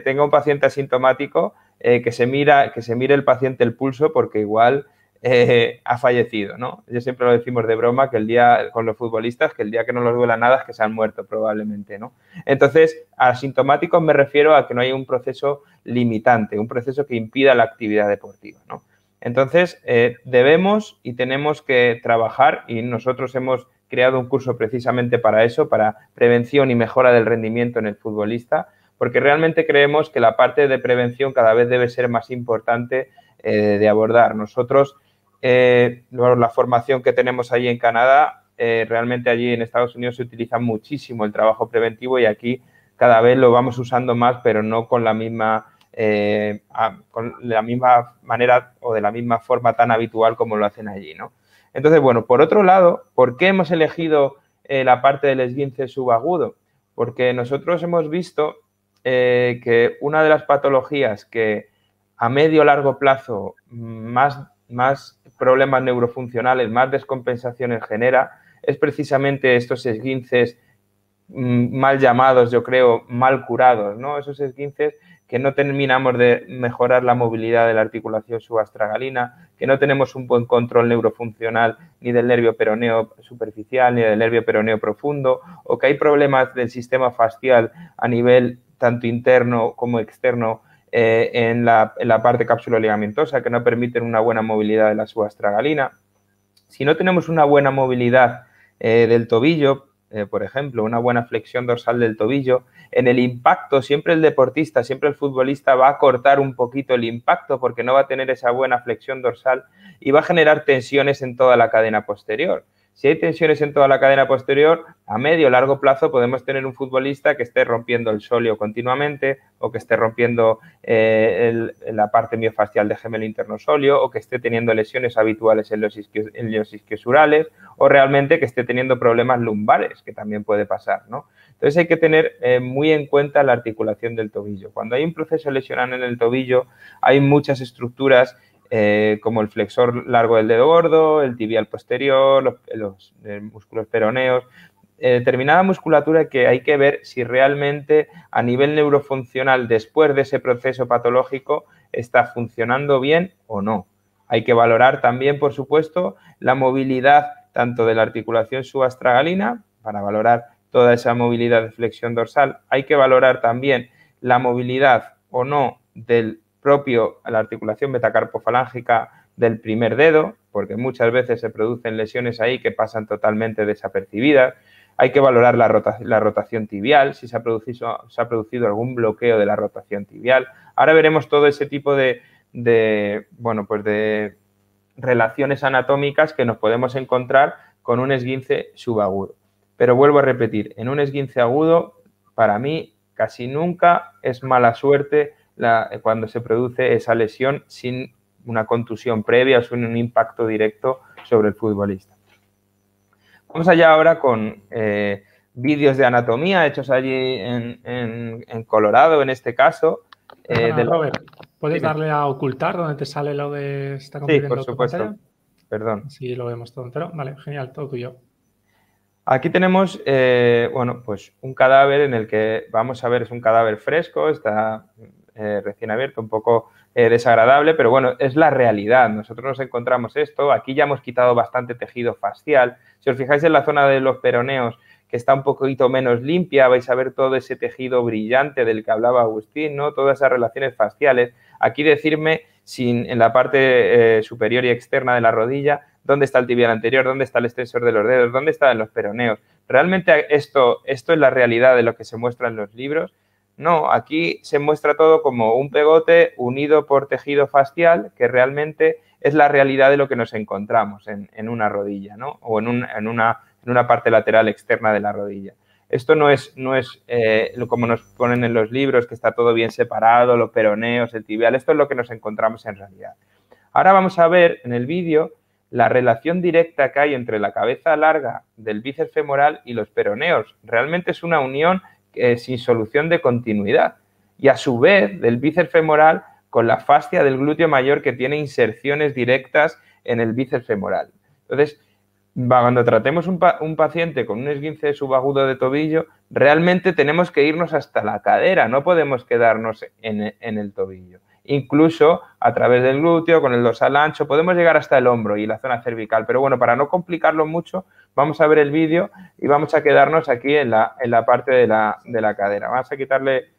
tenga un paciente asintomático, que se mire el paciente el pulso, porque igual ha fallecido, ¿no? Yo siempre lo decimos de broma, que el día con los futbolistas, que el día que no les duela nada es que se han muerto probablemente, ¿no? Entonces, asintomáticos me refiero a que no hay un proceso limitante, un proceso que impida la actividad deportiva, ¿no? Entonces, debemos y tenemos que trabajar, y nosotros hemos creado un curso precisamente para eso, para prevención y mejora del rendimiento en el futbolista, porque realmente creemos que la parte de prevención cada vez debe ser más importante de abordar. Nosotros, la formación que tenemos allí en Canadá, realmente allí en Estados Unidos se utiliza muchísimo el trabajo preventivo y aquí cada vez lo vamos usando más, pero no con la misma manera o de la misma forma tan habitual como lo hacen allí, ¿no? Entonces, bueno, por otro lado, ¿por qué hemos elegido la parte del esguince subagudo? Porque nosotros hemos visto que una de las patologías que a medio o largo plazo más problemas neurofuncionales, más descompensaciones genera, es precisamente estos esguinces mal llamados, yo creo, mal curados, ¿no? Esos esguinces que no terminamos de mejorar la movilidad de la articulación subastragalina, que no tenemos un buen control neurofuncional ni del nervio peroneo superficial ni del nervio peroneo profundo, o que hay problemas del sistema fascial a nivel tanto interno como externo en la parte cápsulo-ligamentosa, que no permiten una buena movilidad de la subastragalina. Si no tenemos una buena movilidad del tobillo, por ejemplo, una buena flexión dorsal del tobillo, en el impacto siempre el deportista, siempre el futbolista va a cortar un poquito el impacto porque no va a tener esa buena flexión dorsal y va a generar tensiones en toda la cadena posterior. Si hay tensiones en toda la cadena posterior, a medio o largo plazo podemos tener un futbolista que esté rompiendo el sóleo continuamente o que esté rompiendo la parte miofascial de gemelo interno sóleo o que esté teniendo lesiones habituales en los isquiosurales o realmente que esté teniendo problemas lumbares, que también puede pasar, ¿no? Entonces hay que tener muy en cuenta la articulación del tobillo. Cuando hay un proceso lesional en el tobillo, hay muchas estructuras como el flexor largo del dedo gordo, el tibial posterior, los músculos peroneos, determinada musculatura que hay que ver si realmente a nivel neurofuncional después de ese proceso patológico está funcionando bien o no. Hay que valorar también, por supuesto, la movilidad tanto de la articulación subastragalina para valorar toda esa movilidad de flexión dorsal. Hay que valorar también la movilidad o no del propio a la articulación metacarpofalángica del primer dedo, porque muchas veces se producen lesiones ahí que pasan totalmente desapercibidas. Hay que valorar la rotación tibial, si se ha producido algún bloqueo de la rotación tibial. Ahora veremos todo ese tipo de relaciones anatómicas que nos podemos encontrar con un esguince subagudo. Pero vuelvo a repetir, en un esguince agudo, para mí, casi nunca es mala suerte cuando se produce esa lesión sin una contusión previa o sin un impacto directo sobre el futbolista. Vamos allá ahora con vídeos de anatomía hechos allí en Colorado, en este caso. Robert, ¿puedes darle a ocultar donde te sale lo de está convirtiendo sí, por supuesto. tu pantalla? Perdón. Así lo vemos todo entero. Vale, genial, todo tuyo. Aquí tenemos, pues un cadáver en el que vamos a ver, es un cadáver fresco, está recién abierto, un poco desagradable, pero bueno, es la realidad. Nosotros nos encontramos esto, aquí ya hemos quitado bastante tejido fascial. Si os fijáis en la zona de los peroneos, que está un poquito menos limpia, vais a ver todo ese tejido brillante del que hablaba Agustín, ¿no? Todas esas relaciones fasciales. Aquí decirme, en la parte superior y externa de la rodilla, dónde está el tibial anterior, dónde está el extensor de los dedos, dónde están los peroneos. Realmente esto es la realidad de lo que se muestra en los libros. No, aquí se muestra todo como un pegote unido por tejido fascial, que realmente es la realidad de lo que nos encontramos en una rodilla, ¿no? O en una parte lateral externa de la rodilla. Esto no es como nos ponen en los libros, que está todo bien separado, los peroneos, el tibial. Esto es lo que nos encontramos en realidad. Ahora vamos a ver en el vídeo la relación directa que hay entre la cabeza larga del bíceps femoral y los peroneos. Realmente es una unión sin solución de continuidad. Y a su vez, del bíceps femoral con la fascia del glúteo mayor, que tiene inserciones directas en el bíceps femoral. Entonces, cuando tratemos un paciente con un esguince subagudo de tobillo, realmente tenemos que irnos hasta la cadera, no podemos quedarnos en el tobillo. Incluso a través del glúteo, con el dorsal ancho, podemos llegar hasta el hombro y la zona cervical. Pero bueno, para no complicarlo mucho, vamos a ver el vídeo y vamos a quedarnos aquí en la parte de la cadera. Vamos a quitarle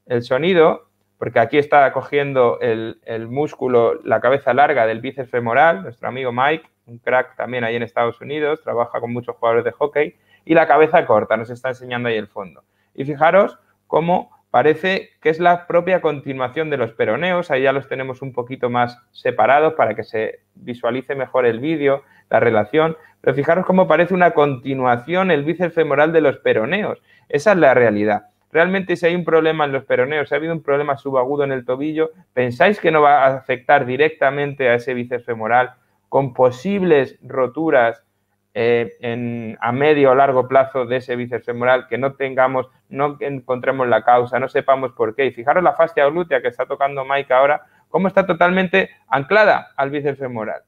el sonido, porque aquí está cogiendo el músculo, la cabeza larga del bíceps femoral, nuestro amigo Mike, un crack también ahí en Estados Unidos, trabaja con muchos jugadores de hockey, y la cabeza corta, nos está enseñando ahí el fondo. Y fijaros cómo parece que es la propia continuación de los peroneos, ahí ya los tenemos un poquito más separados para que se visualice mejor el vídeo, la relación, pero fijaros cómo parece una continuación el bíceps femoral de los peroneos. Esa es la realidad. Realmente, si hay un problema en los peroneos, si ha habido un problema subagudo en el tobillo, ¿pensáis que no va a afectar directamente a ese bíceps femoral con posibles roturas a medio o largo plazo de ese bíceps femoral, que no encontremos la causa, no sepamos por qué? Y fijaros la fascia glútea que está tocando Mike ahora, cómo está totalmente anclada al bíceps femoral.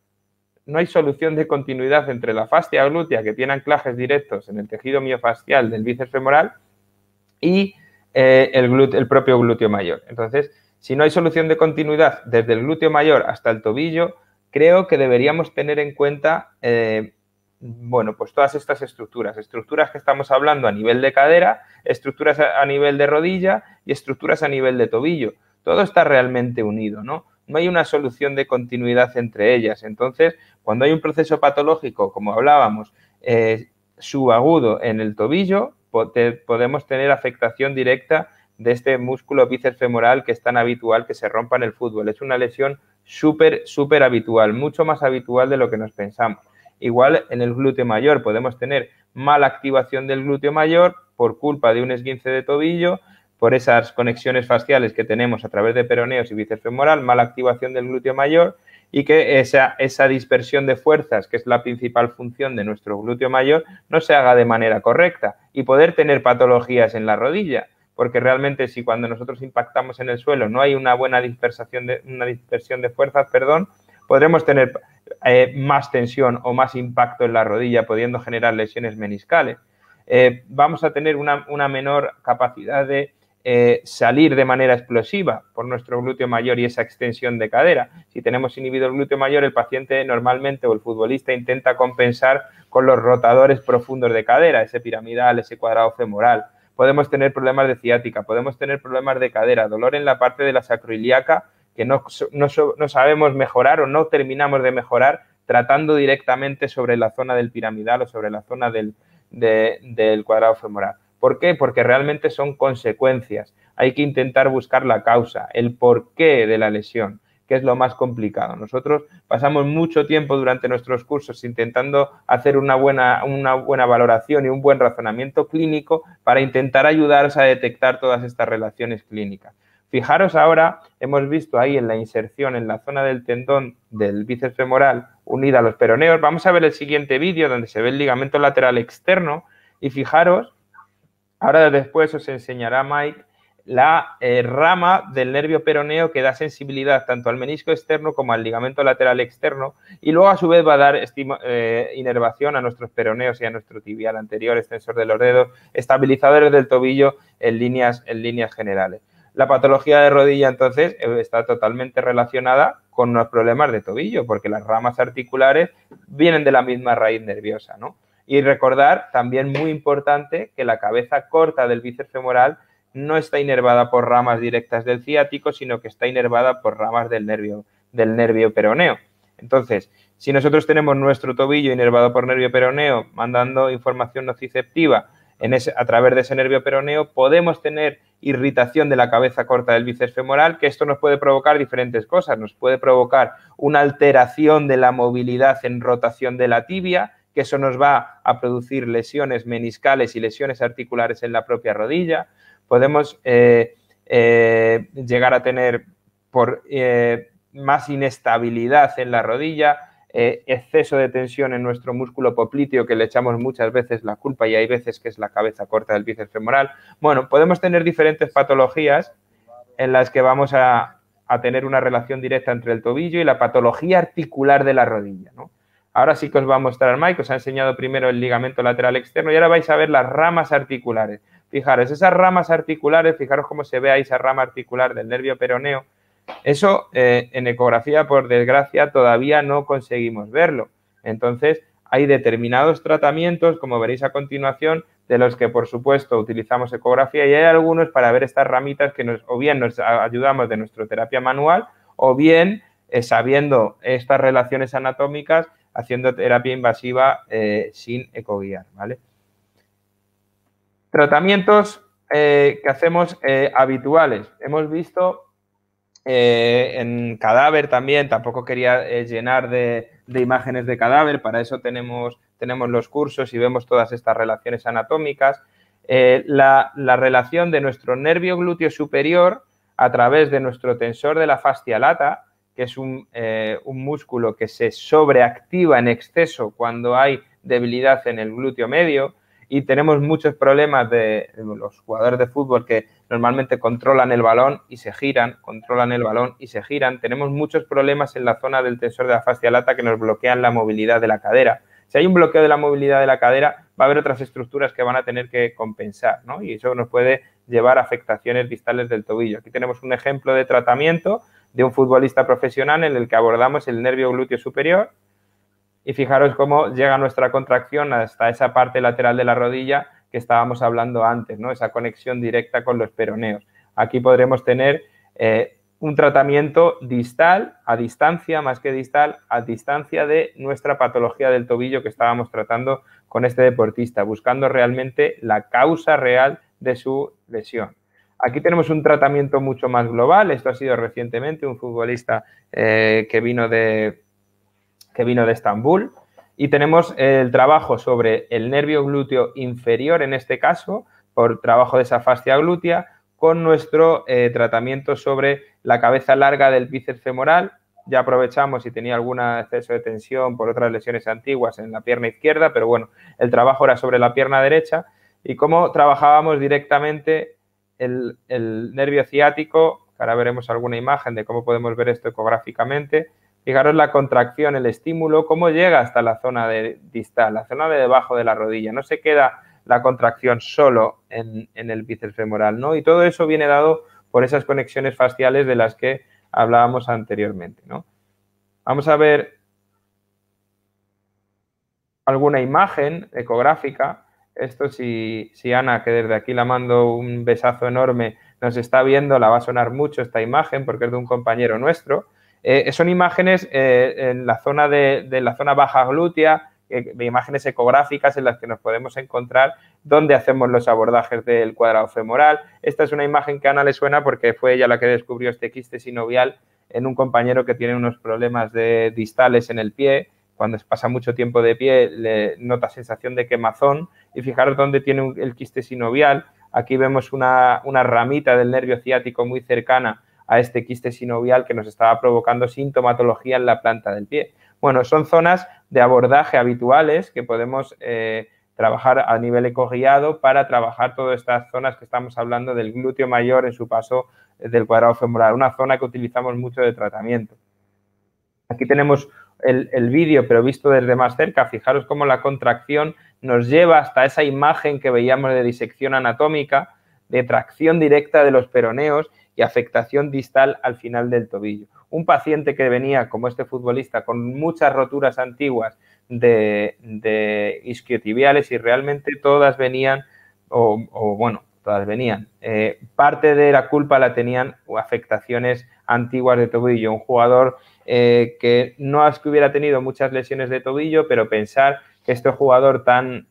No hay solución de continuidad entre la fascia glútea, que tiene anclajes directos en el tejido miofascial del bíceps femoral, y el propio glúteo mayor. Entonces, si no hay solución de continuidad desde el glúteo mayor hasta el tobillo, creo que deberíamos tener en cuenta, bueno, pues todas estas estructuras que estamos hablando a nivel de cadera, estructuras a nivel de rodilla y estructuras a nivel de tobillo. Todo está realmente unido, ¿no? No hay una solución de continuidad entre ellas. Entonces, cuando hay un proceso patológico, como hablábamos, subagudo en el tobillo, podemos tener afectación directa de este músculo bíceps femoral, que es tan habitual que se rompa en el fútbol. Es una lesión súper habitual, mucho más habitual de lo que nos pensamos. Igual en el glúteo mayor podemos tener mala activación del glúteo mayor por culpa de un esguince de tobillo, por esas conexiones fasciales que tenemos a través de peroneos y bíceps femoral, mala activación del glúteo mayor, y que esa dispersión de fuerzas, que es la principal función de nuestro glúteo mayor, no se haga de manera correcta y poder tener patologías en la rodilla, porque realmente si cuando nosotros impactamos en el suelo no hay una buena dispersión de fuerzas, podremos tener más tensión o más impacto en la rodilla, pudiendo generar lesiones meniscales. Vamos a tener una menor capacidad de salir de manera explosiva por nuestro glúteo mayor y esa extensión de cadera. Si tenemos inhibido el glúteo mayor, el paciente normalmente, o el futbolista, intenta compensar con los rotadores profundos de cadera, ese piramidal, ese cuadrado femoral. Podemos tener problemas de ciática, podemos tener problemas de cadera, dolor en la parte de la sacroiliaca que no sabemos mejorar o no terminamos de mejorar tratando directamente sobre la zona del piramidal o sobre la zona del cuadrado femoral. ¿Por qué? Porque realmente son consecuencias. Hay que intentar buscar la causa, el porqué de la lesión, que es lo más complicado. Nosotros pasamos mucho tiempo durante nuestros cursos intentando hacer una buena valoración y un buen razonamiento clínico para intentar ayudaros a detectar todas estas relaciones clínicas. Fijaros ahora, hemos visto ahí en la inserción en la zona del tendón del bíceps femoral unida a los peroneos. Vamos a ver el siguiente vídeo donde se ve el ligamento lateral externo y fijaros, ahora después os enseñará Mike la rama del nervio peroneo que da sensibilidad tanto al menisco externo como al ligamento lateral externo, y luego a su vez va a dar inervación a nuestros peroneos y a nuestro tibial anterior, extensor de los dedos, estabilizadores del tobillo en líneas generales. La patología de rodilla, entonces, está totalmente relacionada con los problemas de tobillo, porque las ramas articulares vienen de la misma raíz nerviosa, ¿no? Y recordar, también muy importante, que la cabeza corta del bíceps femoral no está inervada por ramas directas del ciático, sino que está inervada por ramas del nervio peroneo. Entonces, si nosotros tenemos nuestro tobillo inervado por nervio peroneo, mandando información nociceptiva a través de ese nervio peroneo podemos tener irritación de la cabeza corta del bíceps femoral, que esto nos puede provocar diferentes cosas. Nos puede provocar una alteración de la movilidad en rotación de la tibia, que eso nos va a producir lesiones meniscales y lesiones articulares en la propia rodilla. Podemos llegar a tener más inestabilidad en la rodilla, exceso de tensión en nuestro músculo popliteo, que le echamos muchas veces la culpa y hay veces que es la cabeza corta del bíceps femoral. Bueno, podemos tener diferentes patologías en las que vamos a tener una relación directa entre el tobillo y la patología articular de la rodilla, ¿no? Ahora sí que os va a mostrar Mike, os ha enseñado primero el ligamento lateral externo y ahora vais a ver las ramas articulares. Fijaros, esas ramas articulares, fijaros cómo se ve ahí esa rama articular del nervio peroneo. Eso en ecografía, por desgracia, todavía no conseguimos verlo. Entonces, hay determinados tratamientos, como veréis a continuación, de los que, por supuesto, utilizamos ecografía y hay algunos para ver estas ramitas que o bien nos ayudamos de nuestra terapia manual o bien, sabiendo estas relaciones anatómicas, haciendo terapia invasiva sin ecoguiar, ¿vale? Tratamientos que hacemos habituales. Hemos visto en cadáver también, tampoco quería llenar de imágenes de cadáver, para eso tenemos los cursos y vemos todas estas relaciones anatómicas. La relación de nuestro nervio glúteo superior a través de nuestro tensor de la fascia lata, que es un músculo que se sobreactiva en exceso cuando hay debilidad en el glúteo medio, y tenemos muchos problemas de los jugadores de fútbol que normalmente controlan el balón y se giran, controlan el balón y se giran. Tenemos muchos problemas en la zona del tensor de la fascia lata que nos bloquean la movilidad de la cadera. Si hay un bloqueo de la movilidad de la cadera, va a haber otras estructuras que van a tener que compensar, ¿no? Y eso nos puede llevar a afectaciones distales del tobillo. Aquí tenemos un ejemplo de tratamiento de un futbolista profesional en el que abordamos el nervio glúteo superior y fijaros cómo llega nuestra contracción hasta esa parte lateral de la rodilla que estábamos hablando antes, ¿no? Esa conexión directa con los peroneos. Aquí podremos tener un tratamiento distal, a distancia, más que distal, a distancia de nuestra patología del tobillo que estábamos tratando con este deportista, buscando realmente la causa real de su lesión. Aquí tenemos un tratamiento mucho más global. Esto ha sido recientemente un futbolista que vino de Estambul, y tenemos el trabajo sobre el nervio glúteo inferior, en este caso, por trabajo de esa fascia glútea, con nuestro tratamiento sobre la cabeza larga del bíceps femoral. Ya aprovechamos si tenía algún exceso de tensión por otras lesiones antiguas en la pierna izquierda, pero bueno, el trabajo era sobre la pierna derecha, y cómo trabajábamos directamente el nervio ciático, que ahora veremos alguna imagen de cómo podemos ver esto ecográficamente. Fijaros la contracción, el estímulo, cómo llega hasta la zona distal, la zona de debajo de la rodilla. No se queda la contracción solo en el bíceps femoral, ¿no? Y todo eso viene dado por esas conexiones fasciales de las que hablábamos anteriormente, ¿no? Vamos a ver alguna imagen ecográfica. Esto si Ana, que desde aquí la mando un besazo enorme, nos está viendo, la va a sonar mucho esta imagen porque es de un compañero nuestro. Son imágenes en la zona de la zona baja glútea, imágenes ecográficas en las que nos podemos encontrar donde hacemos los abordajes del cuadrado femoral. Esta es una imagen que a Ana le suena porque fue ella la que descubrió este quiste sinovial en un compañero que tiene unos problemas distales en el pie. Cuando pasa mucho tiempo de pie, le nota sensación de quemazón. Y fijaros dónde tiene el quiste sinovial. Aquí vemos una ramita del nervio ciático muy cercana a este quiste sinovial que nos estaba provocando sintomatología en la planta del pie. Bueno, son zonas de abordaje habituales que podemos trabajar a nivel ecoguiado para trabajar todas estas zonas que estamos hablando del glúteo mayor en su paso del cuadrado femoral, una zona que utilizamos mucho de tratamiento. Aquí tenemos el vídeo, pero visto desde más cerca. Fijaros cómo la contracción nos lleva hasta esa imagen que veíamos de disección anatómica, de tracción directa de los peroneos y afectación distal al final del tobillo. Un paciente que venía, como este futbolista, con muchas roturas antiguas de isquiotibiales y realmente todas venían, todas venían. Parte de la culpa la tenían afectaciones antiguas de tobillo. Un jugador que no es que hubiera tenido muchas lesiones de tobillo, pero pensar que este jugador tan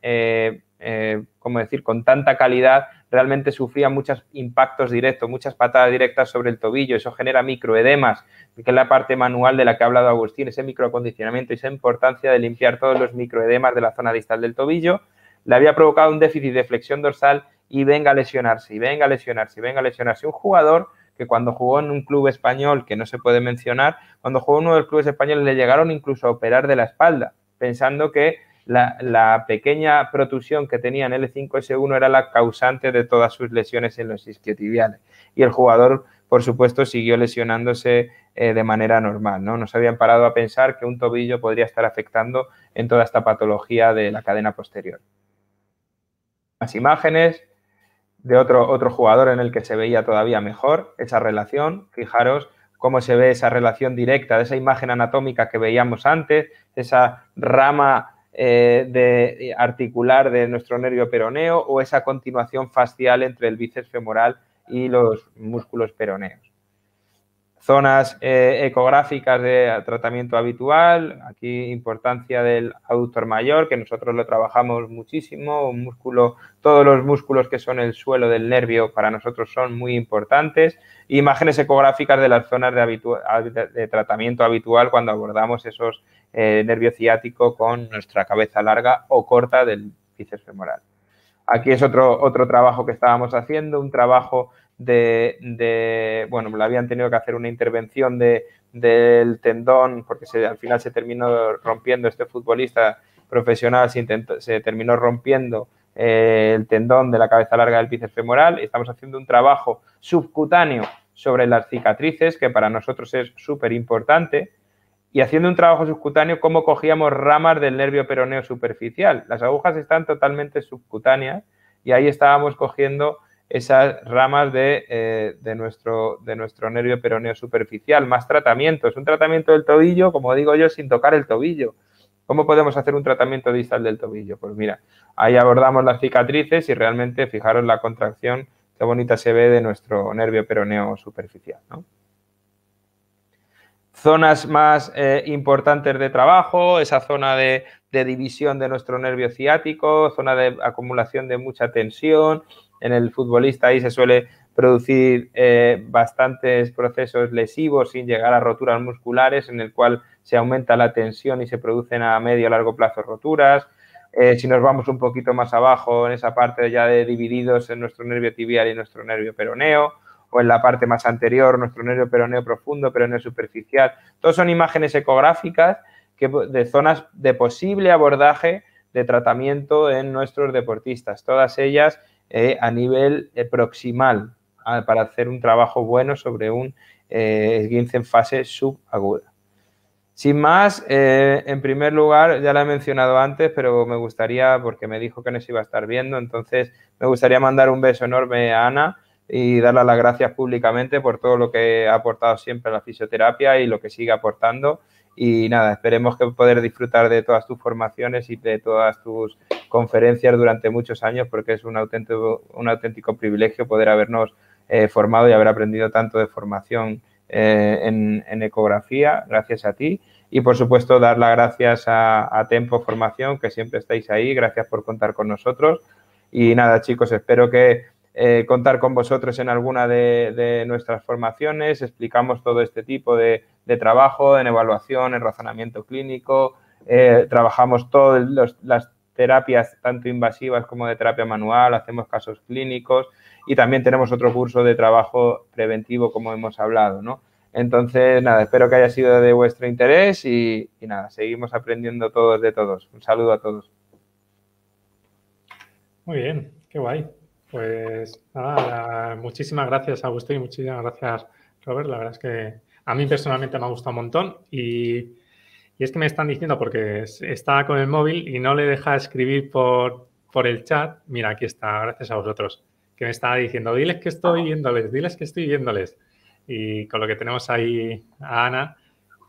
¿cómo decir?, con tanta calidad, realmente sufría muchos impactos directos, muchas patadas directas sobre el tobillo. Eso genera microedemas, que es la parte manual de la que ha hablado Agustín, ese microacondicionamiento y esa importancia de limpiar todos los microedemas de la zona distal del tobillo. Le había provocado un déficit de flexión dorsal y venga a lesionarse, y venga a lesionarse, y venga a lesionarse. Un jugador que cuando jugó en un club español, que no se puede mencionar, cuando jugó en uno de los clubes españoles le llegaron incluso a operar de la espalda, pensando que la pequeña protusión que tenía en L5-S1 era la causante de todas sus lesiones en los isquiotibiales. Y el jugador, por supuesto, siguió lesionándose de manera normal, ¿no? No se habían parado a pensar que un tobillo podría estar afectando en toda esta patología de la cadena posterior. Las imágenes de otro jugador en el que se veía todavía mejor esa relación. Fijaros cómo se ve esa relación directa de esa imagen anatómica que veíamos antes, esa rama articular de nuestro nervio peroneo o esa continuación fascial entre el bíceps femoral y los músculos peroneos. Zonas ecográficas de tratamiento habitual, aquí importancia del aductor mayor, que nosotros lo trabajamos muchísimo, un músculo, todos los músculos que son el suelo del nervio para nosotros son muy importantes, imágenes ecográficas de las zonas de tratamiento habitual cuando abordamos esos nervio ciático con nuestra cabeza larga o corta del bíceps femoral. Aquí es otro trabajo que estábamos haciendo, un trabajo bueno, le habían tenido que hacer una intervención del tendón porque al final se terminó rompiendo este futbolista profesional, se terminó rompiendo el tendón de la cabeza larga del bíceps femoral. Estamos haciendo un trabajo subcutáneo sobre las cicatrices, que para nosotros es súper importante, y haciendo un trabajo subcutáneo cómo cogíamos ramas del nervio peroneo superficial. Las agujas están totalmente subcutáneas y ahí estábamos cogiendo esas ramas de nuestro nervio peroneo superficial. Más tratamientos. Un tratamiento del tobillo, como digo yo, sin tocar el tobillo. ¿Cómo podemos hacer un tratamiento distal del tobillo? Pues mira, ahí abordamos las cicatrices y realmente fijaros la contracción, qué bonita se ve de nuestro nervio peroneo superficial, ¿no? Zonas más importantes de trabajo, esa zona de división de nuestro nervio ciático, zona de acumulación de mucha tensión. En el futbolista ahí se suele producir bastantes procesos lesivos sin llegar a roturas musculares, en el cual se aumenta la tensión y se producen a medio o largo plazo roturas. Si nos vamos un poquito más abajo, en esa parte ya de divididos en nuestro nervio tibial y nuestro nervio peroneo, o en la parte más anterior, nuestro nervio peroneo profundo, peroneo superficial. Todos son imágenes ecográficas de zonas de posible abordaje de tratamiento en nuestros deportistas, todas ellas a nivel proximal, para hacer un trabajo bueno sobre un esguince en fase subaguda. Sin más, en primer lugar, ya la he mencionado antes, pero me gustaría, porque me dijo que nos iba a estar viendo, entonces me gustaría mandar un beso enorme a Ana y darle las gracias públicamente por todo lo que ha aportado siempre a la fisioterapia y lo que sigue aportando. Y nada, esperemos que poder disfrutar de todas tus formaciones y de todas tus conferencias durante muchos años, porque es un auténtico privilegio poder habernos formado y haber aprendido tanto de formación en ecografía, gracias a ti. Y, por supuesto, dar las gracias a Tempo Formación, que siempre estáis ahí. Gracias por contar con nosotros. Y nada, chicos, espero que contar con vosotros en alguna de nuestras formaciones. Explicamos todo este tipo de trabajo en evaluación, en razonamiento clínico. Trabajamos todas las terapias, tanto invasivas como de terapia manual. Hacemos casos clínicos y también tenemos otro curso de trabajo preventivo, como hemos hablado, ¿no? Entonces, nada, espero que haya sido de vuestro interés y nada, seguimos aprendiendo todos de todos. Un saludo a todos. Muy bien, qué guay. Pues nada, muchísimas gracias, Agustín, muchísimas gracias, Robert. La verdad es que a mí personalmente me ha gustado un montón y es que me están diciendo, porque está con el móvil y no le deja escribir por el chat. Mira, aquí está, gracias a vosotros, que me estaba diciendo, diles que estoy viéndoles. Y con lo que tenemos ahí a Ana,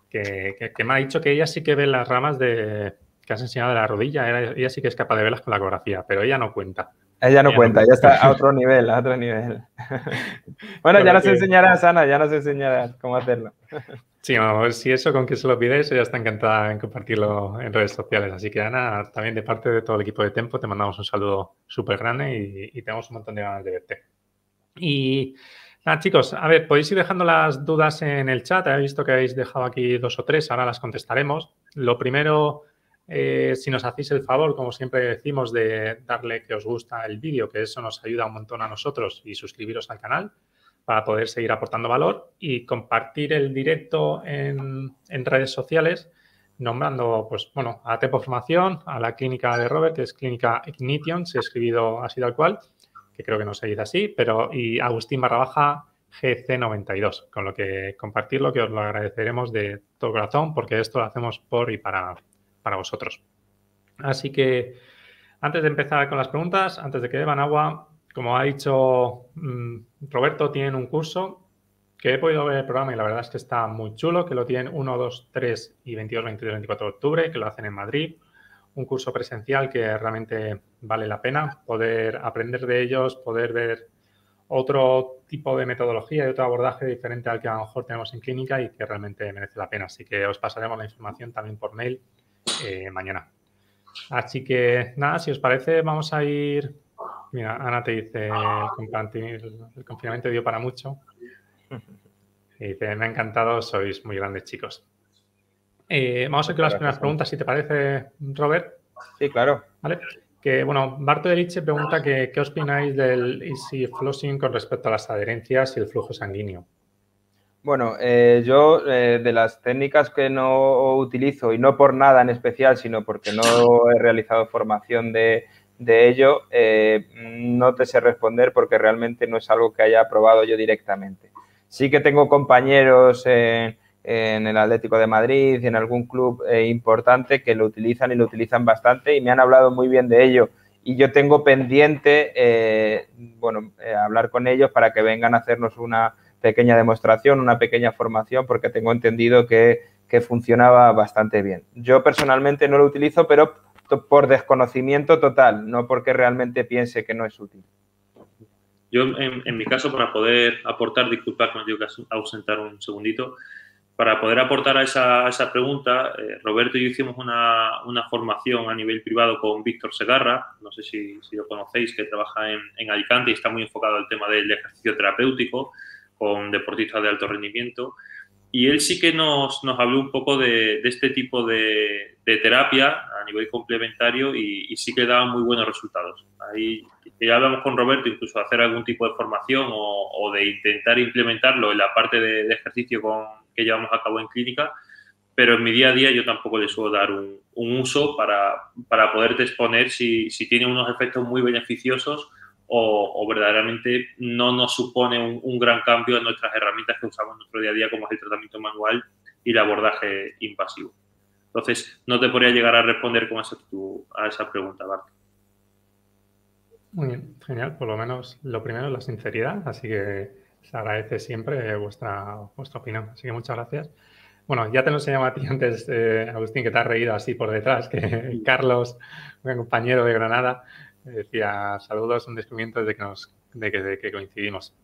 que me ha dicho que ella sí que ve las ramas que has enseñado de la rodilla, ella sí que es capaz de verlas con la ecografía, pero ella no cuenta. Ella no cuenta, ella está a otro nivel, Bueno, ya nos enseñarás, Ana, ya nos enseñarás cómo hacerlo. Sí, no, si eso con que se lo pides, ella está encantada en compartirlo en redes sociales. Así que, Ana, también de parte de todo el equipo de Tempo, te mandamos un saludo súper grande y tenemos un montón de ganas de verte. Y nada, chicos, a ver, podéis ir dejando las dudas en el chat. He visto que habéis dejado aquí 2 o 3, ahora las contestaremos. Lo primero, si nos hacéis el favor, como siempre decimos, de darle que os gusta el vídeo, que eso nos ayuda un montón a nosotros, y suscribiros al canal para poder seguir aportando valor y compartir el directo en redes sociales, nombrando, pues, bueno, a Tempo Formación, a la clínica de Robert, que es Clínica Ignition, se ha escrito así tal cual, que creo que no se dice así, pero y Agustín_GC92, con lo que compartirlo, que os lo agradeceremos de todo corazón, porque esto lo hacemos por y para vosotros. Así que, antes de empezar con las preguntas, antes de que beban agua, como ha dicho Roberto, tienen un curso que he podido ver el programa y la verdad es que está muy chulo, que lo tienen 1, 2, 3 y 22, 23, 24 de octubre, que lo hacen en Madrid. Un curso presencial que realmente vale la pena poder aprender de ellos, poder ver otro tipo de metodología y otro abordaje diferente al que a lo mejor tenemos en clínica y que realmente merece la pena. Así que os pasaremos la información también por mail mañana. Así que nada, si os parece, vamos a ir... Mira, Ana te dice, el confinamiento dio para mucho. Y dice, me ha encantado, sois muy grandes, chicos. Vamos a ir con las primeras preguntas, si te parece, Robert. Sí, claro. ¿Vale? Que, bueno, Barto Delice pregunta que, ¿qué opináis del easy flossing con respecto a las adherencias y el flujo sanguíneo? Bueno, yo de las técnicas que no utilizo, y no por nada en especial, sino porque no he realizado formación de ello, no te sé responder porque realmente no es algo que haya probado yo directamente. Sí que tengo compañeros en el Atlético de Madrid y en algún club importante que lo utilizan y lo utilizan bastante y me han hablado muy bien de ello. Y yo tengo pendiente, hablar con ellos para que vengan a hacernos una pequeña demostración, una pequeña formación, porque tengo entendido que funcionaba bastante bien. Yo personalmente no lo utilizo, pero por desconocimiento total, no porque realmente piense que no es útil. Yo, en mi caso, para poder aportar, disculpad que me tengo que ausentar un segundito, para poder aportar a esa pregunta, Roberto y yo hicimos una formación a nivel privado con Víctor Segarra, no sé si lo conocéis, que trabaja en Alicante y está muy enfocado al tema del ejercicio terapéutico con deportistas de alto rendimiento. Y él sí que nos habló un poco de este tipo de terapia a nivel complementario y sí que daba muy buenos resultados. Ahí ya hablamos con Roberto incluso de hacer algún tipo de formación o de intentar implementarlo en la parte de ejercicio que llevamos a cabo en clínica, pero en mi día a día yo tampoco le suelo dar un uso para poderte exponer si tiene unos efectos muy beneficiosos o verdaderamente no nos supone un gran cambio en nuestras herramientas que usamos en nuestro día a día, como es el tratamiento manual y el abordaje invasivo. Entonces, no te podría llegar a responder con exactitud a esa pregunta, Bart. Muy bien, genial. Por lo menos lo primero es la sinceridad, así que se agradece siempre vuestra opinión. Así que muchas gracias. Bueno, ya te lo enseñaba a ti antes, Agustín, que te has reído así por detrás, que Carlos, un compañero de Granada, decía, saludos, un descubrimiento de que coincidimos.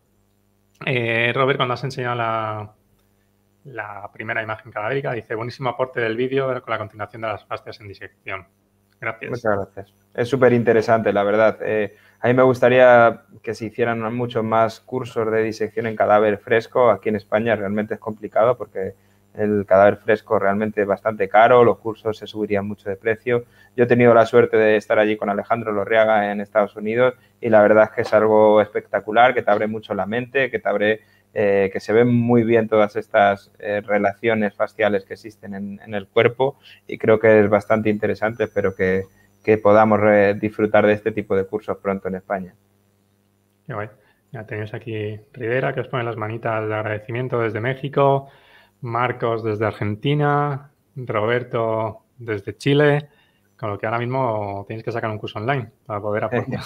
Robert, cuando has enseñado la primera imagen cadavérica, dice, buenísimo aporte del vídeo con la continuación de las fascias en disección. Gracias. Muchas gracias. Es súper interesante, la verdad. A mí me gustaría que se hicieran muchos más cursos de disección en cadáver fresco. Aquí en España realmente es complicado porque el cadáver fresco realmente es bastante caro, los cursos se subirían mucho de precio. Yo he tenido la suerte de estar allí con Alejandro Lorriaga en Estados Unidos y la verdad es que es algo espectacular, que te abre mucho la mente, que te abre, que se ven muy bien todas estas relaciones faciales que existen en el cuerpo y creo que es bastante interesante. Espero que podamos disfrutar de este tipo de cursos pronto en España. Qué guay. Ya tenéis aquí Rivera, que os pone las manitas de agradecimiento desde México, Marcos desde Argentina, Roberto desde Chile, con lo que ahora mismo tenéis que sacar un curso online para poder aportar.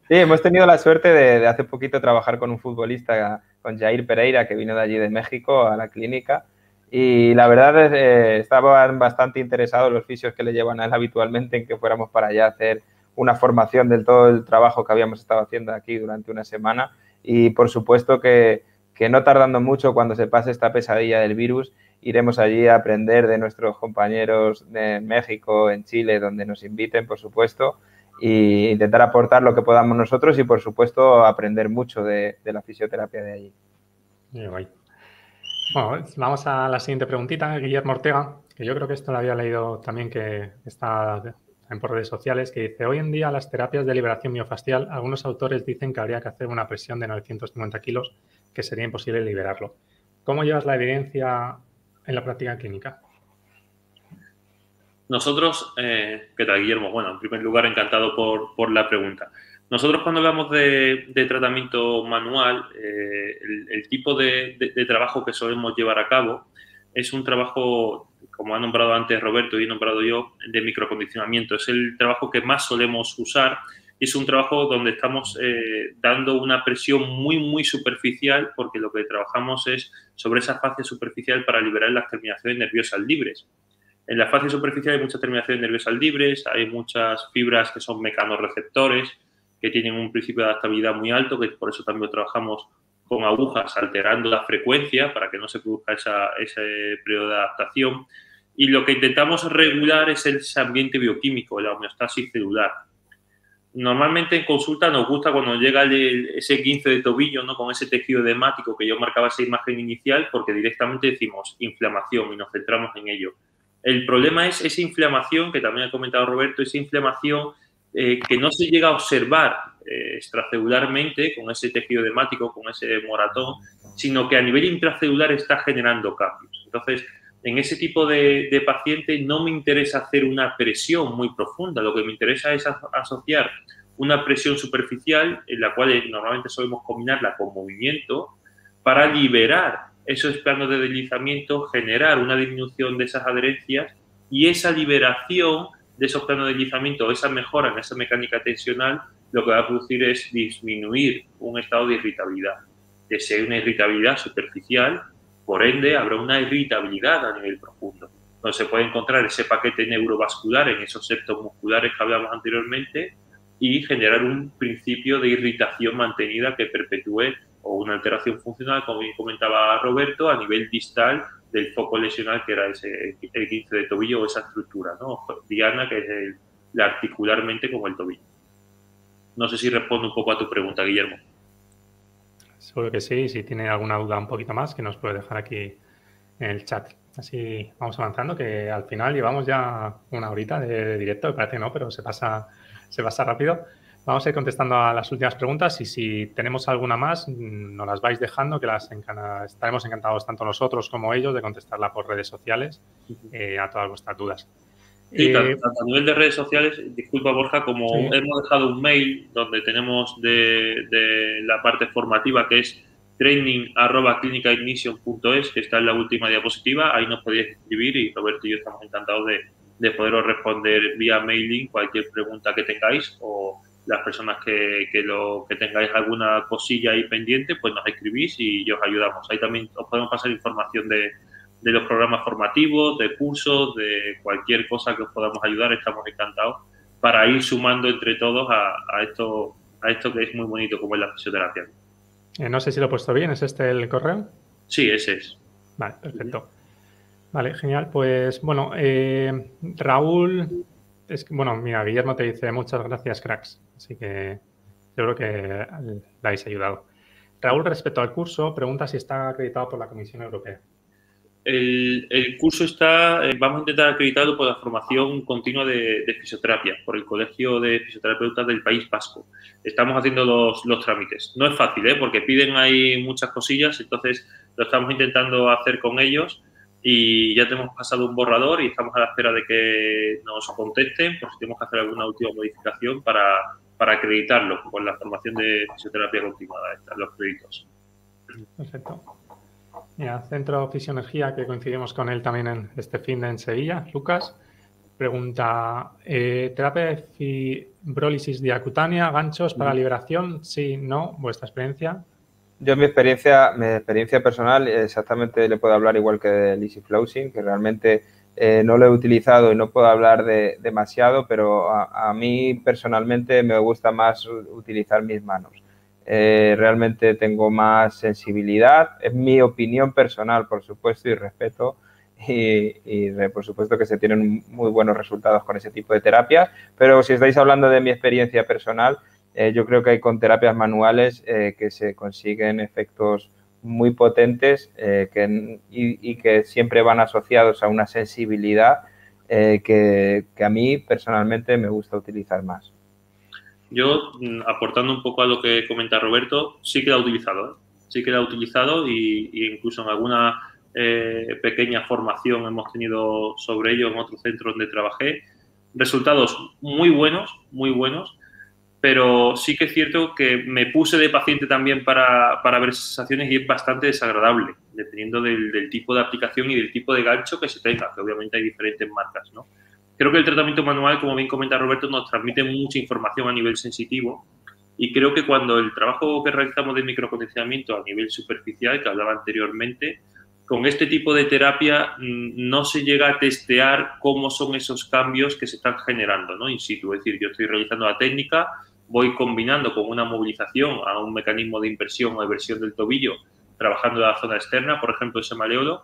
Sí, hemos tenido la suerte de hace poquito trabajar con un futbolista, con Jair Pereira, que vino de allí de México a la clínica y la verdad estaban bastante interesados los fisios que le llevan a él habitualmente en que fuéramos para allá a hacer una formación del todo el trabajo que habíamos estado haciendo aquí durante una semana y por supuesto que no tardando mucho cuando se pase esta pesadilla del virus iremos allí a aprender de nuestros compañeros de México, en Chile, donde nos inviten, por supuesto, e intentar aportar lo que podamos nosotros y, por supuesto, aprender mucho de la fisioterapia de allí. Muy guay. Bueno, vamos a la siguiente preguntita, Guillermo Ortega, que yo creo que esto lo había leído también, que está en por redes sociales, que dice: hoy en día las terapias de liberación miofascial, algunos autores dicen que habría que hacer una presión de 950 kilos, que sería imposible liberarlo. ¿Cómo llevas la evidencia en la práctica clínica? Nosotros, ¿qué tal, Guillermo? Bueno, en primer lugar, encantado por la pregunta. Nosotros, cuando hablamos de tratamiento manual, el tipo de trabajo que solemos llevar a cabo es un trabajo, como ha nombrado antes Roberto y he nombrado yo, de microcondicionamiento. Es el trabajo que más solemos usar. Es un trabajo donde estamos dando una presión muy superficial, porque lo que trabajamos es sobre esa fase superficial para liberar las terminaciones nerviosas libres. En la fase superficial hay muchas terminaciones nerviosas libres, hay muchas fibras que son mecanorreceptores, que tienen un principio de adaptabilidad muy alto, que por eso también trabajamos con agujas alterando la frecuencia para que no se produzca ese periodo de adaptación. Y lo que intentamos regular es ese ambiente bioquímico, la homeostasis celular. Normalmente en consulta nos gusta cuando llega ese 15 de tobillo, ¿no?, con ese tejido edemático que yo marcaba esa imagen inicial, porque directamente decimos inflamación y nos centramos en ello. El problema es esa inflamación, que también ha comentado Roberto, esa inflamación que no se llega a observar extracelularmente con ese tejido edemático, con ese moratón, sino que a nivel intracelular está generando cambios. Entonces, en ese tipo de paciente no me interesa hacer una presión muy profunda, lo que me interesa es asociar una presión superficial, en la cual normalmente solemos combinarla con movimiento, para liberar esos planos de deslizamiento, generar una disminución de esas adherencias, y esa liberación de esos planos de deslizamiento, esa mejora en esa mecánica tensional, lo que va a producir es disminuir un estado de irritabilidad. De si hay una irritabilidad superficial, por ende habrá una irritabilidad a nivel profundo, donde se puede encontrar ese paquete neurovascular en esos septos musculares que hablamos anteriormente y generar un principio de irritación mantenida que perpetúe, o una alteración funcional, como bien comentaba Roberto, a nivel distal del foco lesional, que era el 15 de tobillo, o esa estructura, ¿no?, diana, que es articularmente como el tobillo. No sé si respondo un poco a tu pregunta, Guillermo. Seguro que sí. Si tiene alguna duda un poquito más, que nos puede dejar aquí en el chat. Así vamos avanzando, que al final llevamos ya una horita de directo, me parece que no, pero se pasa rápido. Vamos a ir contestando a las últimas preguntas, y si tenemos alguna más, nos las vais dejando, que estaremos encantados tanto nosotros como ellos de contestarla por redes sociales a todas vuestras dudas. Sí, tanto a nivel de redes sociales, disculpa Borja, como sí, hemos dejado un mail donde tenemos de la parte formativa, que es training@clinicaignition.es, que está en la última diapositiva. Ahí nos podéis escribir y Roberto y yo estamos encantados de poderos responder vía mailing cualquier pregunta que tengáis, o las personas que tengáis alguna cosilla ahí pendiente, pues nos escribís y os ayudamos. Ahí también os podemos pasar información de los programas formativos, de cursos, de cualquier cosa que os podamos ayudar. Estamos encantados para ir sumando entre todos a esto que es muy bonito, como es la fisioterapia. No sé si lo he puesto bien. ¿Es este el correo? Sí, ese es. Vale, perfecto. Vale, genial. Pues bueno, Raúl, mira, Guillermo te dice muchas gracias, cracks. Así que seguro que le habéis ayudado. Raúl, respecto al curso, pregunta si está acreditado por la Comisión Europea. El curso está, vamos a intentar acreditarlo por la formación continua de fisioterapia, por el Colegio de Fisioterapeutas del País Vasco. Estamos haciendo los trámites. No es fácil, porque piden ahí muchas cosillas, entonces lo estamos intentando hacer con ellos, y ya tenemos pasado un borrador y estamos a la espera de que nos contesten por si tenemos que hacer alguna última modificación para acreditarlo con la formación de fisioterapia continuada, los créditos. Perfecto. Mira, Centro Fisioenergía, que coincidimos con él también en este fin de en Sevilla, Lucas, pregunta, ¿terapia de fibrólisis diacutánea, ganchos para liberación? Sí, no, ¿vuestra experiencia? Yo mi experiencia personal, exactamente le puedo hablar igual que del Easy Flossing, que realmente no lo he utilizado y no puedo hablar demasiado, pero a mí personalmente me gusta más utilizar mis manos. Realmente tengo más sensibilidad, es mi opinión personal, por supuesto, y respeto, por supuesto que se tienen muy buenos resultados con ese tipo de terapias, pero si estáis hablando de mi experiencia personal, yo creo que hay con terapias manuales que se consiguen efectos muy potentes y que siempre van asociados a una sensibilidad que a mí personalmente me gusta utilizar más. Yo, aportando un poco a lo que comenta Roberto, sí que la he utilizado, ¿eh? Sí que la he utilizado y incluso en alguna pequeña formación hemos tenido sobre ello en otros centros donde trabajé. Resultados muy buenos, pero sí que es cierto que me puse de paciente también para ver esas sensaciones y es bastante desagradable, dependiendo del tipo de aplicación y del tipo de gancho que se tenga, que obviamente hay diferentes marcas, ¿no? Creo que el tratamiento manual, como bien comenta Roberto, nos transmite mucha información a nivel sensitivo y creo que cuando el trabajo que realizamos de microcondicionamiento a nivel superficial, que hablaba anteriormente, con este tipo de terapia no se llega a testear cómo son esos cambios que se están generando, ¿no? In situ. Es decir, yo estoy realizando la técnica, voy combinando con una movilización a un mecanismo de impresión o eversión del tobillo, trabajando en la zona externa, por ejemplo, ese maleolo,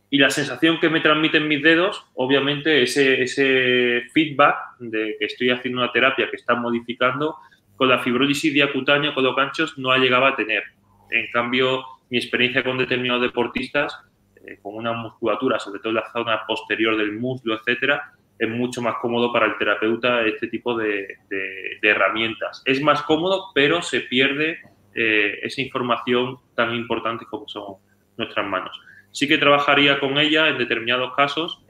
y la sensación que me transmiten mis dedos, obviamente, ese feedback de que estoy haciendo una terapia que está modificando, con la fibrólisis diacutánea, con los ganchos, no ha llegado a tener. En cambio, mi experiencia con determinados deportistas, con una musculatura, sobre todo en la zona posterior del muslo, etcétera, es mucho más cómodo para el terapeuta este tipo de herramientas. Es más cómodo, pero se pierde esa información tan importante como son nuestras manos. Sí que trabajaría con ella en determinados casos,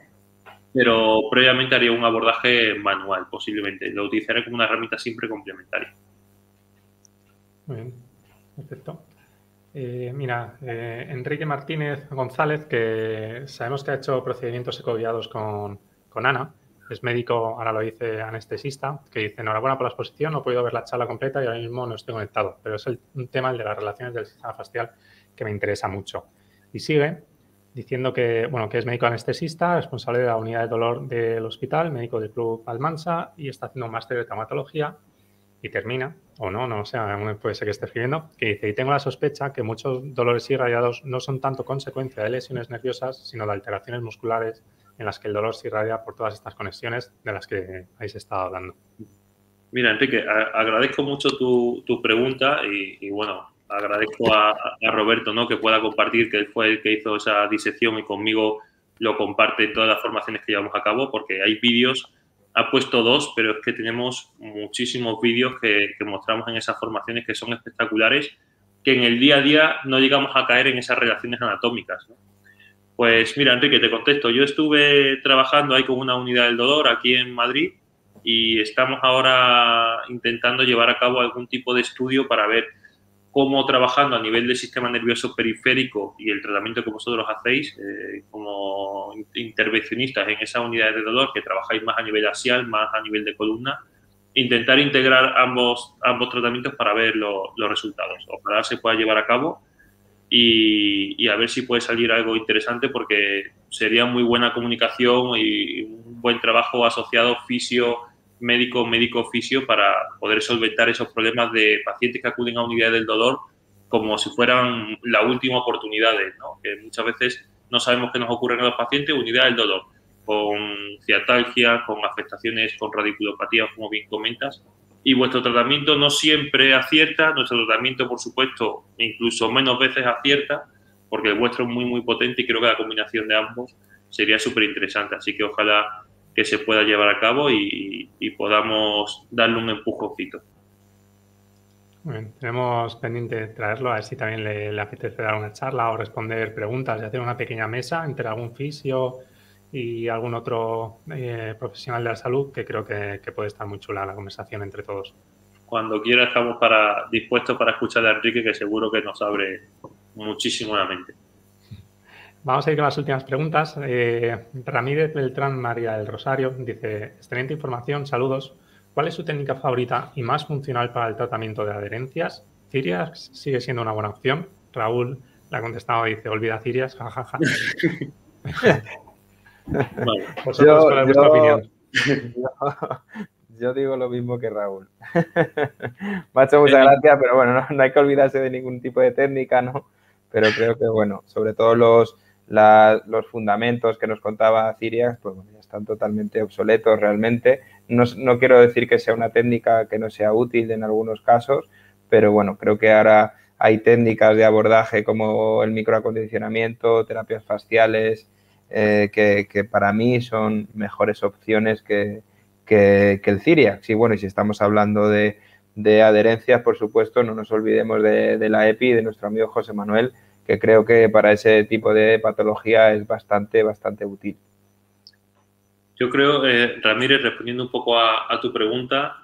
pero previamente haría un abordaje manual, posiblemente. Lo utilizaré como una herramienta siempre complementaria. Muy bien, perfecto. Mira, Enrique Martínez González, que sabemos que ha hecho procedimientos ecoguiados con Ana, es médico, ahora lo dice anestesista, que dice: enhorabuena por la exposición, no he podido ver la charla completa y ahora mismo no estoy conectado, pero es un tema, el de las relaciones del sistema facial, que me interesa mucho. Y sigue diciendo que, bueno, que es médico anestesista, responsable de la unidad de dolor del hospital, médico del Club Almansa y está haciendo un máster de traumatología. Y termina, o no sé, puede ser que esté escribiendo, que dice: y tengo la sospecha que muchos dolores irradiados no son tanto consecuencia de lesiones nerviosas, sino de alteraciones musculares en las que el dolor se irradia por todas estas conexiones de las que habéis estado hablando. Mira, Enrique, agradezco mucho tu pregunta y bueno, agradezco a Roberto, ¿no?, que pueda compartir, que él fue el que hizo esa disección y conmigo lo comparte en todas las formaciones que llevamos a cabo, porque hay vídeos, ha puesto 2, pero es que tenemos muchísimos vídeos que mostramos en esas formaciones que son espectaculares, que en el día a día no llegamos a caer en esas relaciones anatómicas, ¿no? Pues mira, Enrique, te contesto. Yo estuve trabajando ahí con una unidad del dolor aquí en Madrid y estamos ahora intentando llevar a cabo algún tipo de estudio para ver cómo, trabajando a nivel del sistema nervioso periférico y el tratamiento que vosotros hacéis como intervencionistas en esas unidades de dolor, que trabajáis más a nivel axial, más a nivel de columna, intentar integrar ambos tratamientos para ver los resultados. Ojalá se pueda llevar a cabo y a ver si puede salir algo interesante, porque sería muy buena comunicación y un buen trabajo asociado médico-fisio para poder solventar esos problemas de pacientes que acuden a unidades del dolor como si fueran la última oportunidad, ¿no? Que muchas veces no sabemos qué nos ocurre en los pacientes. Unidad del dolor, con ciatalgia, con afectaciones, con radiculopatía, como bien comentas. Y vuestro tratamiento no siempre acierta. Nuestro tratamiento, por supuesto, incluso menos veces acierta, porque el vuestro es muy, muy potente y creo que la combinación de ambos sería súper interesante. Así que ojalá que se pueda llevar a cabo y podamos darle un empujoncito. Muy bien, tenemos pendiente traerlo, a ver si también le apetece dar una charla o responder preguntas y hacer una pequeña mesa entre algún fisio y algún otro profesional de la salud, que creo que puede estar muy chula la conversación entre todos. Cuando quiera estamos dispuestos para escuchar a Enrique, que seguro que nos abre muchísimo la mente. Vamos a ir con las últimas preguntas. Ramírez Beltrán María del Rosario dice: excelente información, saludos. ¿Cuál es su técnica favorita y más funcional para el tratamiento de adherencias? ¿Cirias sigue siendo una buena opción? Raúl le ha contestado y dice: olvida Cirias, jajaja. Vale. ¿Vosotros cuál es vuestra opinión? Yo digo lo mismo que Raúl. Me ha hecho mucha gracia, pero bueno, no hay que olvidarse de ningún tipo de técnica, ¿no? Pero creo que, bueno, sobre todo los fundamentos que nos contaba Cyriax, pues bueno, ya están totalmente obsoletos realmente. No quiero decir que sea una técnica que no sea útil en algunos casos, pero bueno, creo que ahora hay técnicas de abordaje como el microacondicionamiento, terapias faciales, que para mí son mejores opciones que el Cyriax. Y bueno, y si estamos hablando de adherencias, por supuesto, no nos olvidemos de la EPI, de nuestro amigo José Manuel, que creo que para ese tipo de patología es bastante útil. Yo creo, Ramírez, respondiendo un poco a tu pregunta,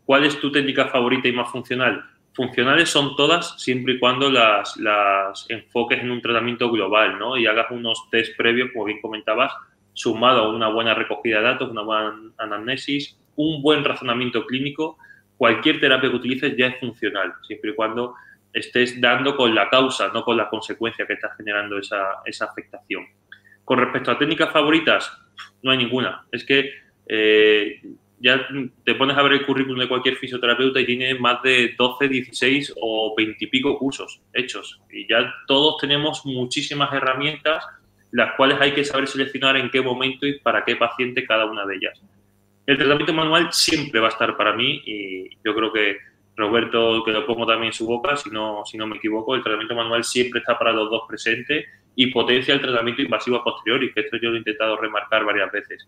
¿cuál es tu técnica favorita y más funcional? Funcionales son todas siempre y cuando las enfoques en un tratamiento global, ¿no? Y hagas unos test previos, como bien comentabas, sumado a una buena recogida de datos, una buena anamnesis, un buen razonamiento clínico. Cualquier terapia que utilices ya es funcional, siempre y cuando estés dando con la causa, no con la consecuencia que está generando esa afectación. Con respecto a técnicas favoritas, no hay ninguna. Es que ya te pones a ver el currículum de cualquier fisioterapeuta y tiene más de 12, 16 o 20 y pico cursos hechos. Y ya todos tenemos muchísimas herramientas, las cuales hay que saber seleccionar en qué momento y para qué paciente cada una de ellas. El tratamiento manual siempre va a estar para mí y yo creo que Roberto, que lo pongo también en su boca, si no me equivoco, el tratamiento manual siempre está para los dos presentes y potencia el tratamiento invasivo a posteriori, que esto yo lo he intentado remarcar varias veces.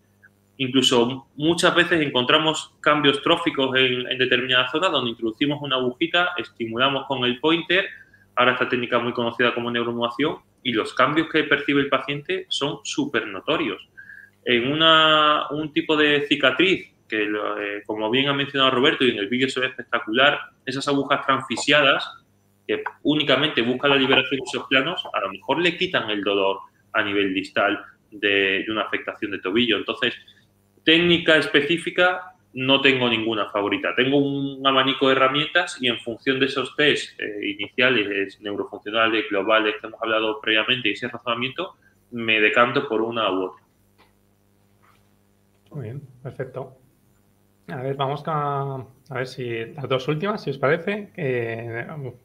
Incluso muchas veces encontramos cambios tróficos en determinadas zonas donde introducimos una agujita, estimulamos con el pointer, ahora esta técnica muy conocida como neuromodulación, y los cambios que percibe el paciente son súper notorios. En un tipo de cicatriz, que como bien ha mencionado Roberto y en el vídeo se ve espectacular, esas agujas transfisiadas que únicamente buscan la liberación de esos planos, a lo mejor le quitan el dolor a nivel distal de una afectación de tobillo. Entonces, técnica específica no tengo ninguna favorita. Tengo un abanico de herramientas y en función de esos test iniciales, neurofuncionales, globales que hemos hablado previamente y ese razonamiento, me decanto por una u otra. Muy bien, perfecto. A ver, vamos a ver si las dos últimas, si os parece,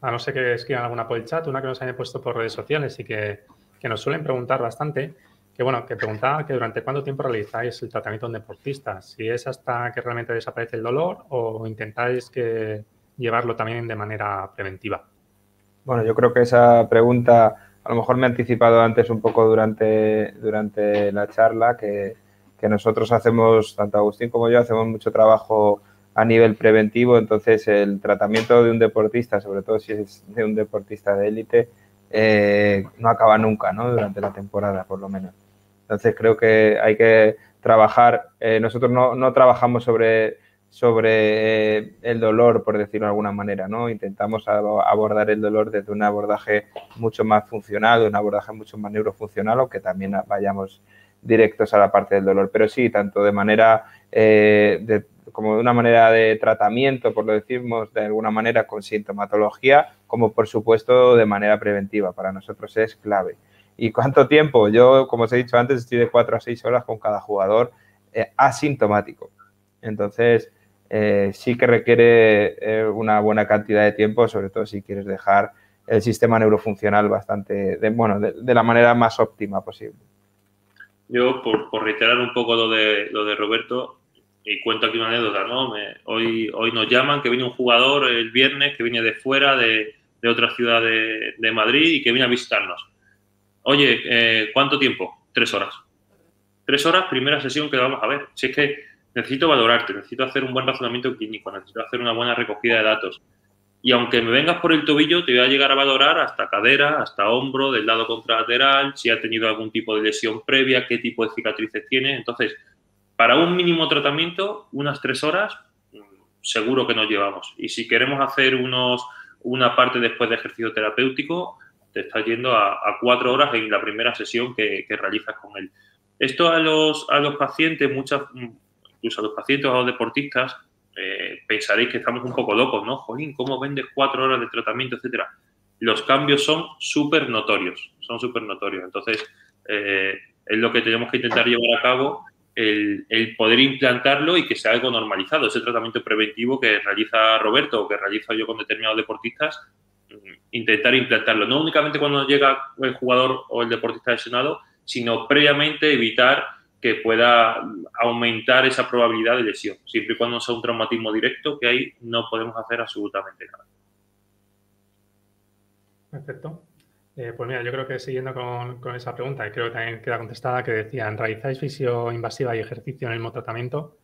a no ser que escriban alguna por el chat, una que nos hayan puesto por redes sociales y que nos suelen preguntar bastante, que preguntaba que durante cuánto tiempo realizáis el tratamiento en deportistas, si es hasta que realmente desaparece el dolor o intentáis llevarlo también de manera preventiva. Bueno, yo creo que esa pregunta a lo mejor me he anticipado antes un poco durante la charla, que nosotros hacemos, tanto Agustín como yo, hacemos mucho trabajo a nivel preventivo, entonces el tratamiento de un deportista, sobre todo si es de un deportista de élite, no acaba nunca, ¿no? Durante la temporada, por lo menos. Entonces creo que hay que trabajar, nosotros no trabajamos sobre el dolor, por decirlo de alguna manera, ¿no? Intentamos abordar el dolor desde un abordaje mucho más funcional, un abordaje mucho más neurofuncional, o que también vayamos directos a la parte del dolor. Pero sí, tanto de manera, como de una manera de tratamiento, por lo decimos de alguna manera, con sintomatología, como por supuesto de manera preventiva. Para nosotros es clave. ¿Y cuánto tiempo? Yo, como os he dicho antes, estoy de 4 a 6 horas con cada jugador asintomático. Entonces, sí que requiere una buena cantidad de tiempo, sobre todo si quieres dejar el sistema neurofuncional bastante, de la manera más óptima posible. Yo, por reiterar un poco lo de Roberto, y cuento aquí una anécdota, ¿no? Hoy nos llaman que viene un jugador el viernes que viene de fuera, de otra ciudad de Madrid y que viene a visitarnos. Oye, ¿cuánto tiempo? 3 horas. 3 horas, primera sesión que vamos a ver. Si es que necesito valorarte, necesito hacer un buen razonamiento clínico, necesito hacer una buena recogida de datos. Y aunque me vengas por el tobillo, te voy a llegar a valorar hasta cadera, hasta hombro, del lado contralateral, si ha tenido algún tipo de lesión previa, qué tipo de cicatrices tiene. Entonces, para un mínimo tratamiento, unas 3 horas, seguro que nos llevamos. Y si queremos hacer una parte después de ejercicio terapéutico, te estás yendo a 4 horas en la primera sesión que realizas con él. Esto a los pacientes, incluso a los pacientes o a los deportistas, pensaréis que estamos un poco locos, ¿no? Jolín, ¿cómo vendes 4 horas de tratamiento, etcétera? Los cambios son súper notorios, Entonces, es lo que tenemos que intentar llevar a cabo, el poder implantarlo y que sea algo normalizado. Ese tratamiento preventivo que realiza Roberto o que realizo yo con determinados deportistas, intentar implantarlo. No únicamente cuando llega el jugador o el deportista lesionado, sino previamente evitar que pueda aumentar esa probabilidad de lesión. Siempre y cuando sea un traumatismo directo, que ahí no podemos hacer absolutamente nada. Perfecto. Pues mira, yo creo que siguiendo con esa pregunta, y creo que también queda contestada, que decían, ¿realizáis fisioinvasiva y ejercicio en el mismo tratamiento?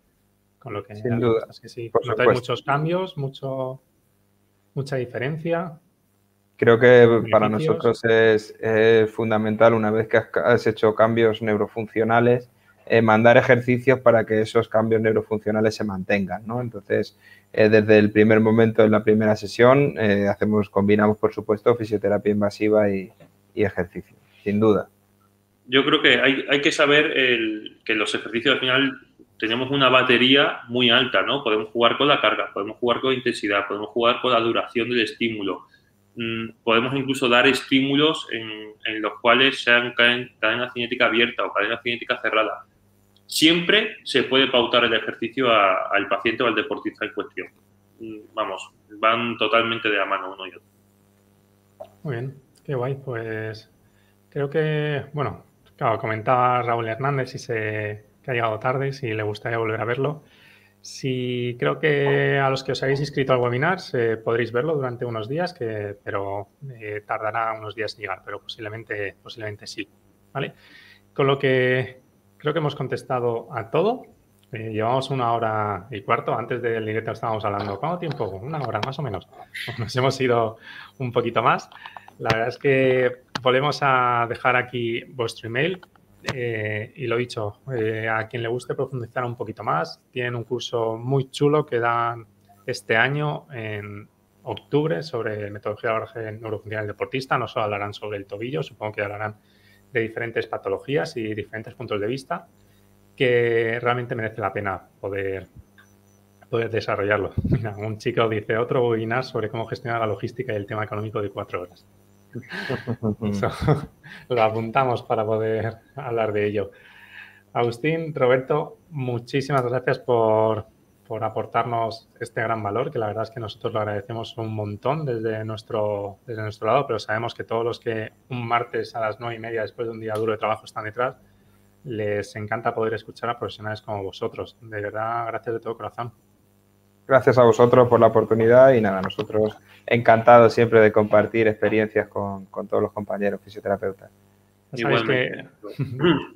Con lo que Sin duda. es que sí. Por ¿Notáis supuesto. muchos cambios, mucha diferencia? Creo que para ¿Beneficios? nosotros es fundamental, una vez que has hecho cambios neurofuncionales, mandar ejercicios para que esos cambios neurofuncionales se mantengan, ¿no? Entonces, desde el primer momento, en la primera sesión, combinamos, por supuesto, fisioterapia invasiva y ejercicio, sin duda. Yo creo que hay que saber que los ejercicios al final tenemos una batería muy alta, ¿no? Podemos jugar con la carga, podemos jugar con la intensidad, podemos jugar con la duración del estímulo. Podemos incluso dar estímulos en los cuales sean cadena cinética abierta o cadena cinética cerrada. Siempre se puede pautar el ejercicio al paciente o al deportista en cuestión. Vamos, van totalmente de la mano uno y otro. Muy bien, qué guay. Pues creo que, bueno, claro, comentaba Raúl Hernández que ha llegado tarde, si le gustaría volver a verlo. Sí, creo que a los que os habéis inscrito al webinar podréis verlo durante unos días, pero tardará unos días en llegar, pero posiblemente sí, ¿vale? Con lo que creo que hemos contestado a todo. Llevamos 1 hora y cuarto. Antes del directo estábamos hablando, ¿cuánto tiempo? 1 hora más o menos. Nos hemos ido un poquito más. La verdad es que volvemos a dejar aquí vuestro email. Y lo dicho, a quien le guste profundizar un poquito más, tienen un curso muy chulo que dan este año en octubre sobre metodología de abordaje neurofuncional del deportista. No solo hablarán sobre el tobillo, supongo que hablarán de diferentes patologías y diferentes puntos de vista, que realmente merece la pena poder desarrollarlo. Mira, un chico dice, otro webinar sobre cómo gestionar la logística y el tema económico de 4 horas. Eso, lo apuntamos para poder hablar de ello. Agustín, Roberto, muchísimas gracias por aportarnos este gran valor, que la verdad es que nosotros lo agradecemos un montón desde nuestro lado, pero sabemos que todos los que un martes a las 9:30 después de un día duro de trabajo están detrás, les encanta poder escuchar a profesionales como vosotros. De verdad, gracias de todo corazón. Gracias a vosotros por la oportunidad y nada, nosotros encantados siempre de compartir experiencias con todos los compañeros fisioterapeutas. Igualmente.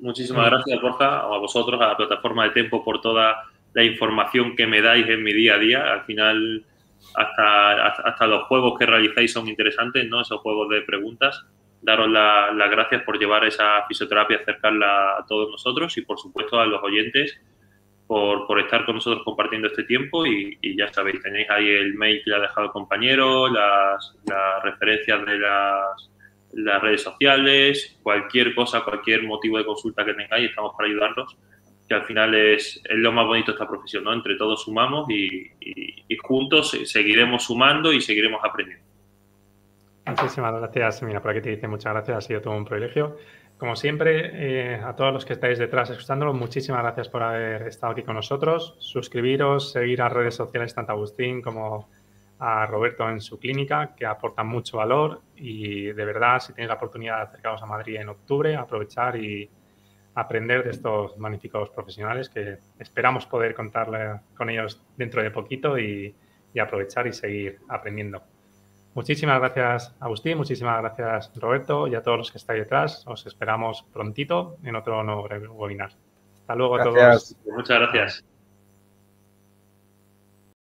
Muchísimas gracias, Borja, a vosotros, a la plataforma de Tempo por toda la información que me dais en mi día a día. Al final, hasta los juegos que realizáis son interesantes, ¿no? Esos juegos de preguntas. Daros las gracias por llevar esa fisioterapia, acercarla a todos nosotros y, por supuesto, a los oyentes por estar con nosotros compartiendo este tiempo y ya sabéis, tenéis ahí el mail que le ha dejado el compañero, las referencias de las redes sociales, cualquier cosa, cualquier motivo de consulta que tengáis, estamos para ayudarlos, que al final es lo más bonito de esta profesión, ¿no? Entre todos sumamos y juntos seguiremos sumando y seguiremos aprendiendo. Muchísimas gracias. Mira, por aquí te dice muchas gracias, ha sido todo un privilegio. Como siempre, a todos los que estáis detrás escuchándolo, muchísimas gracias por haber estado aquí con nosotros. Suscribiros, seguir a redes sociales tanto a Agustín como a Roberto en su clínica, que aportan mucho valor y de verdad, si tenéis la oportunidad de acercaros a Madrid en octubre, aprovechar y aprender de estos magníficos profesionales que esperamos poder contar con ellos dentro de poquito y aprovechar y seguir aprendiendo. Muchísimas gracias, Agustín, muchísimas gracias, Roberto, y a todos los que estáis detrás. Os esperamos prontito en otro nuevo webinar. Hasta luego a todos. Muchas gracias.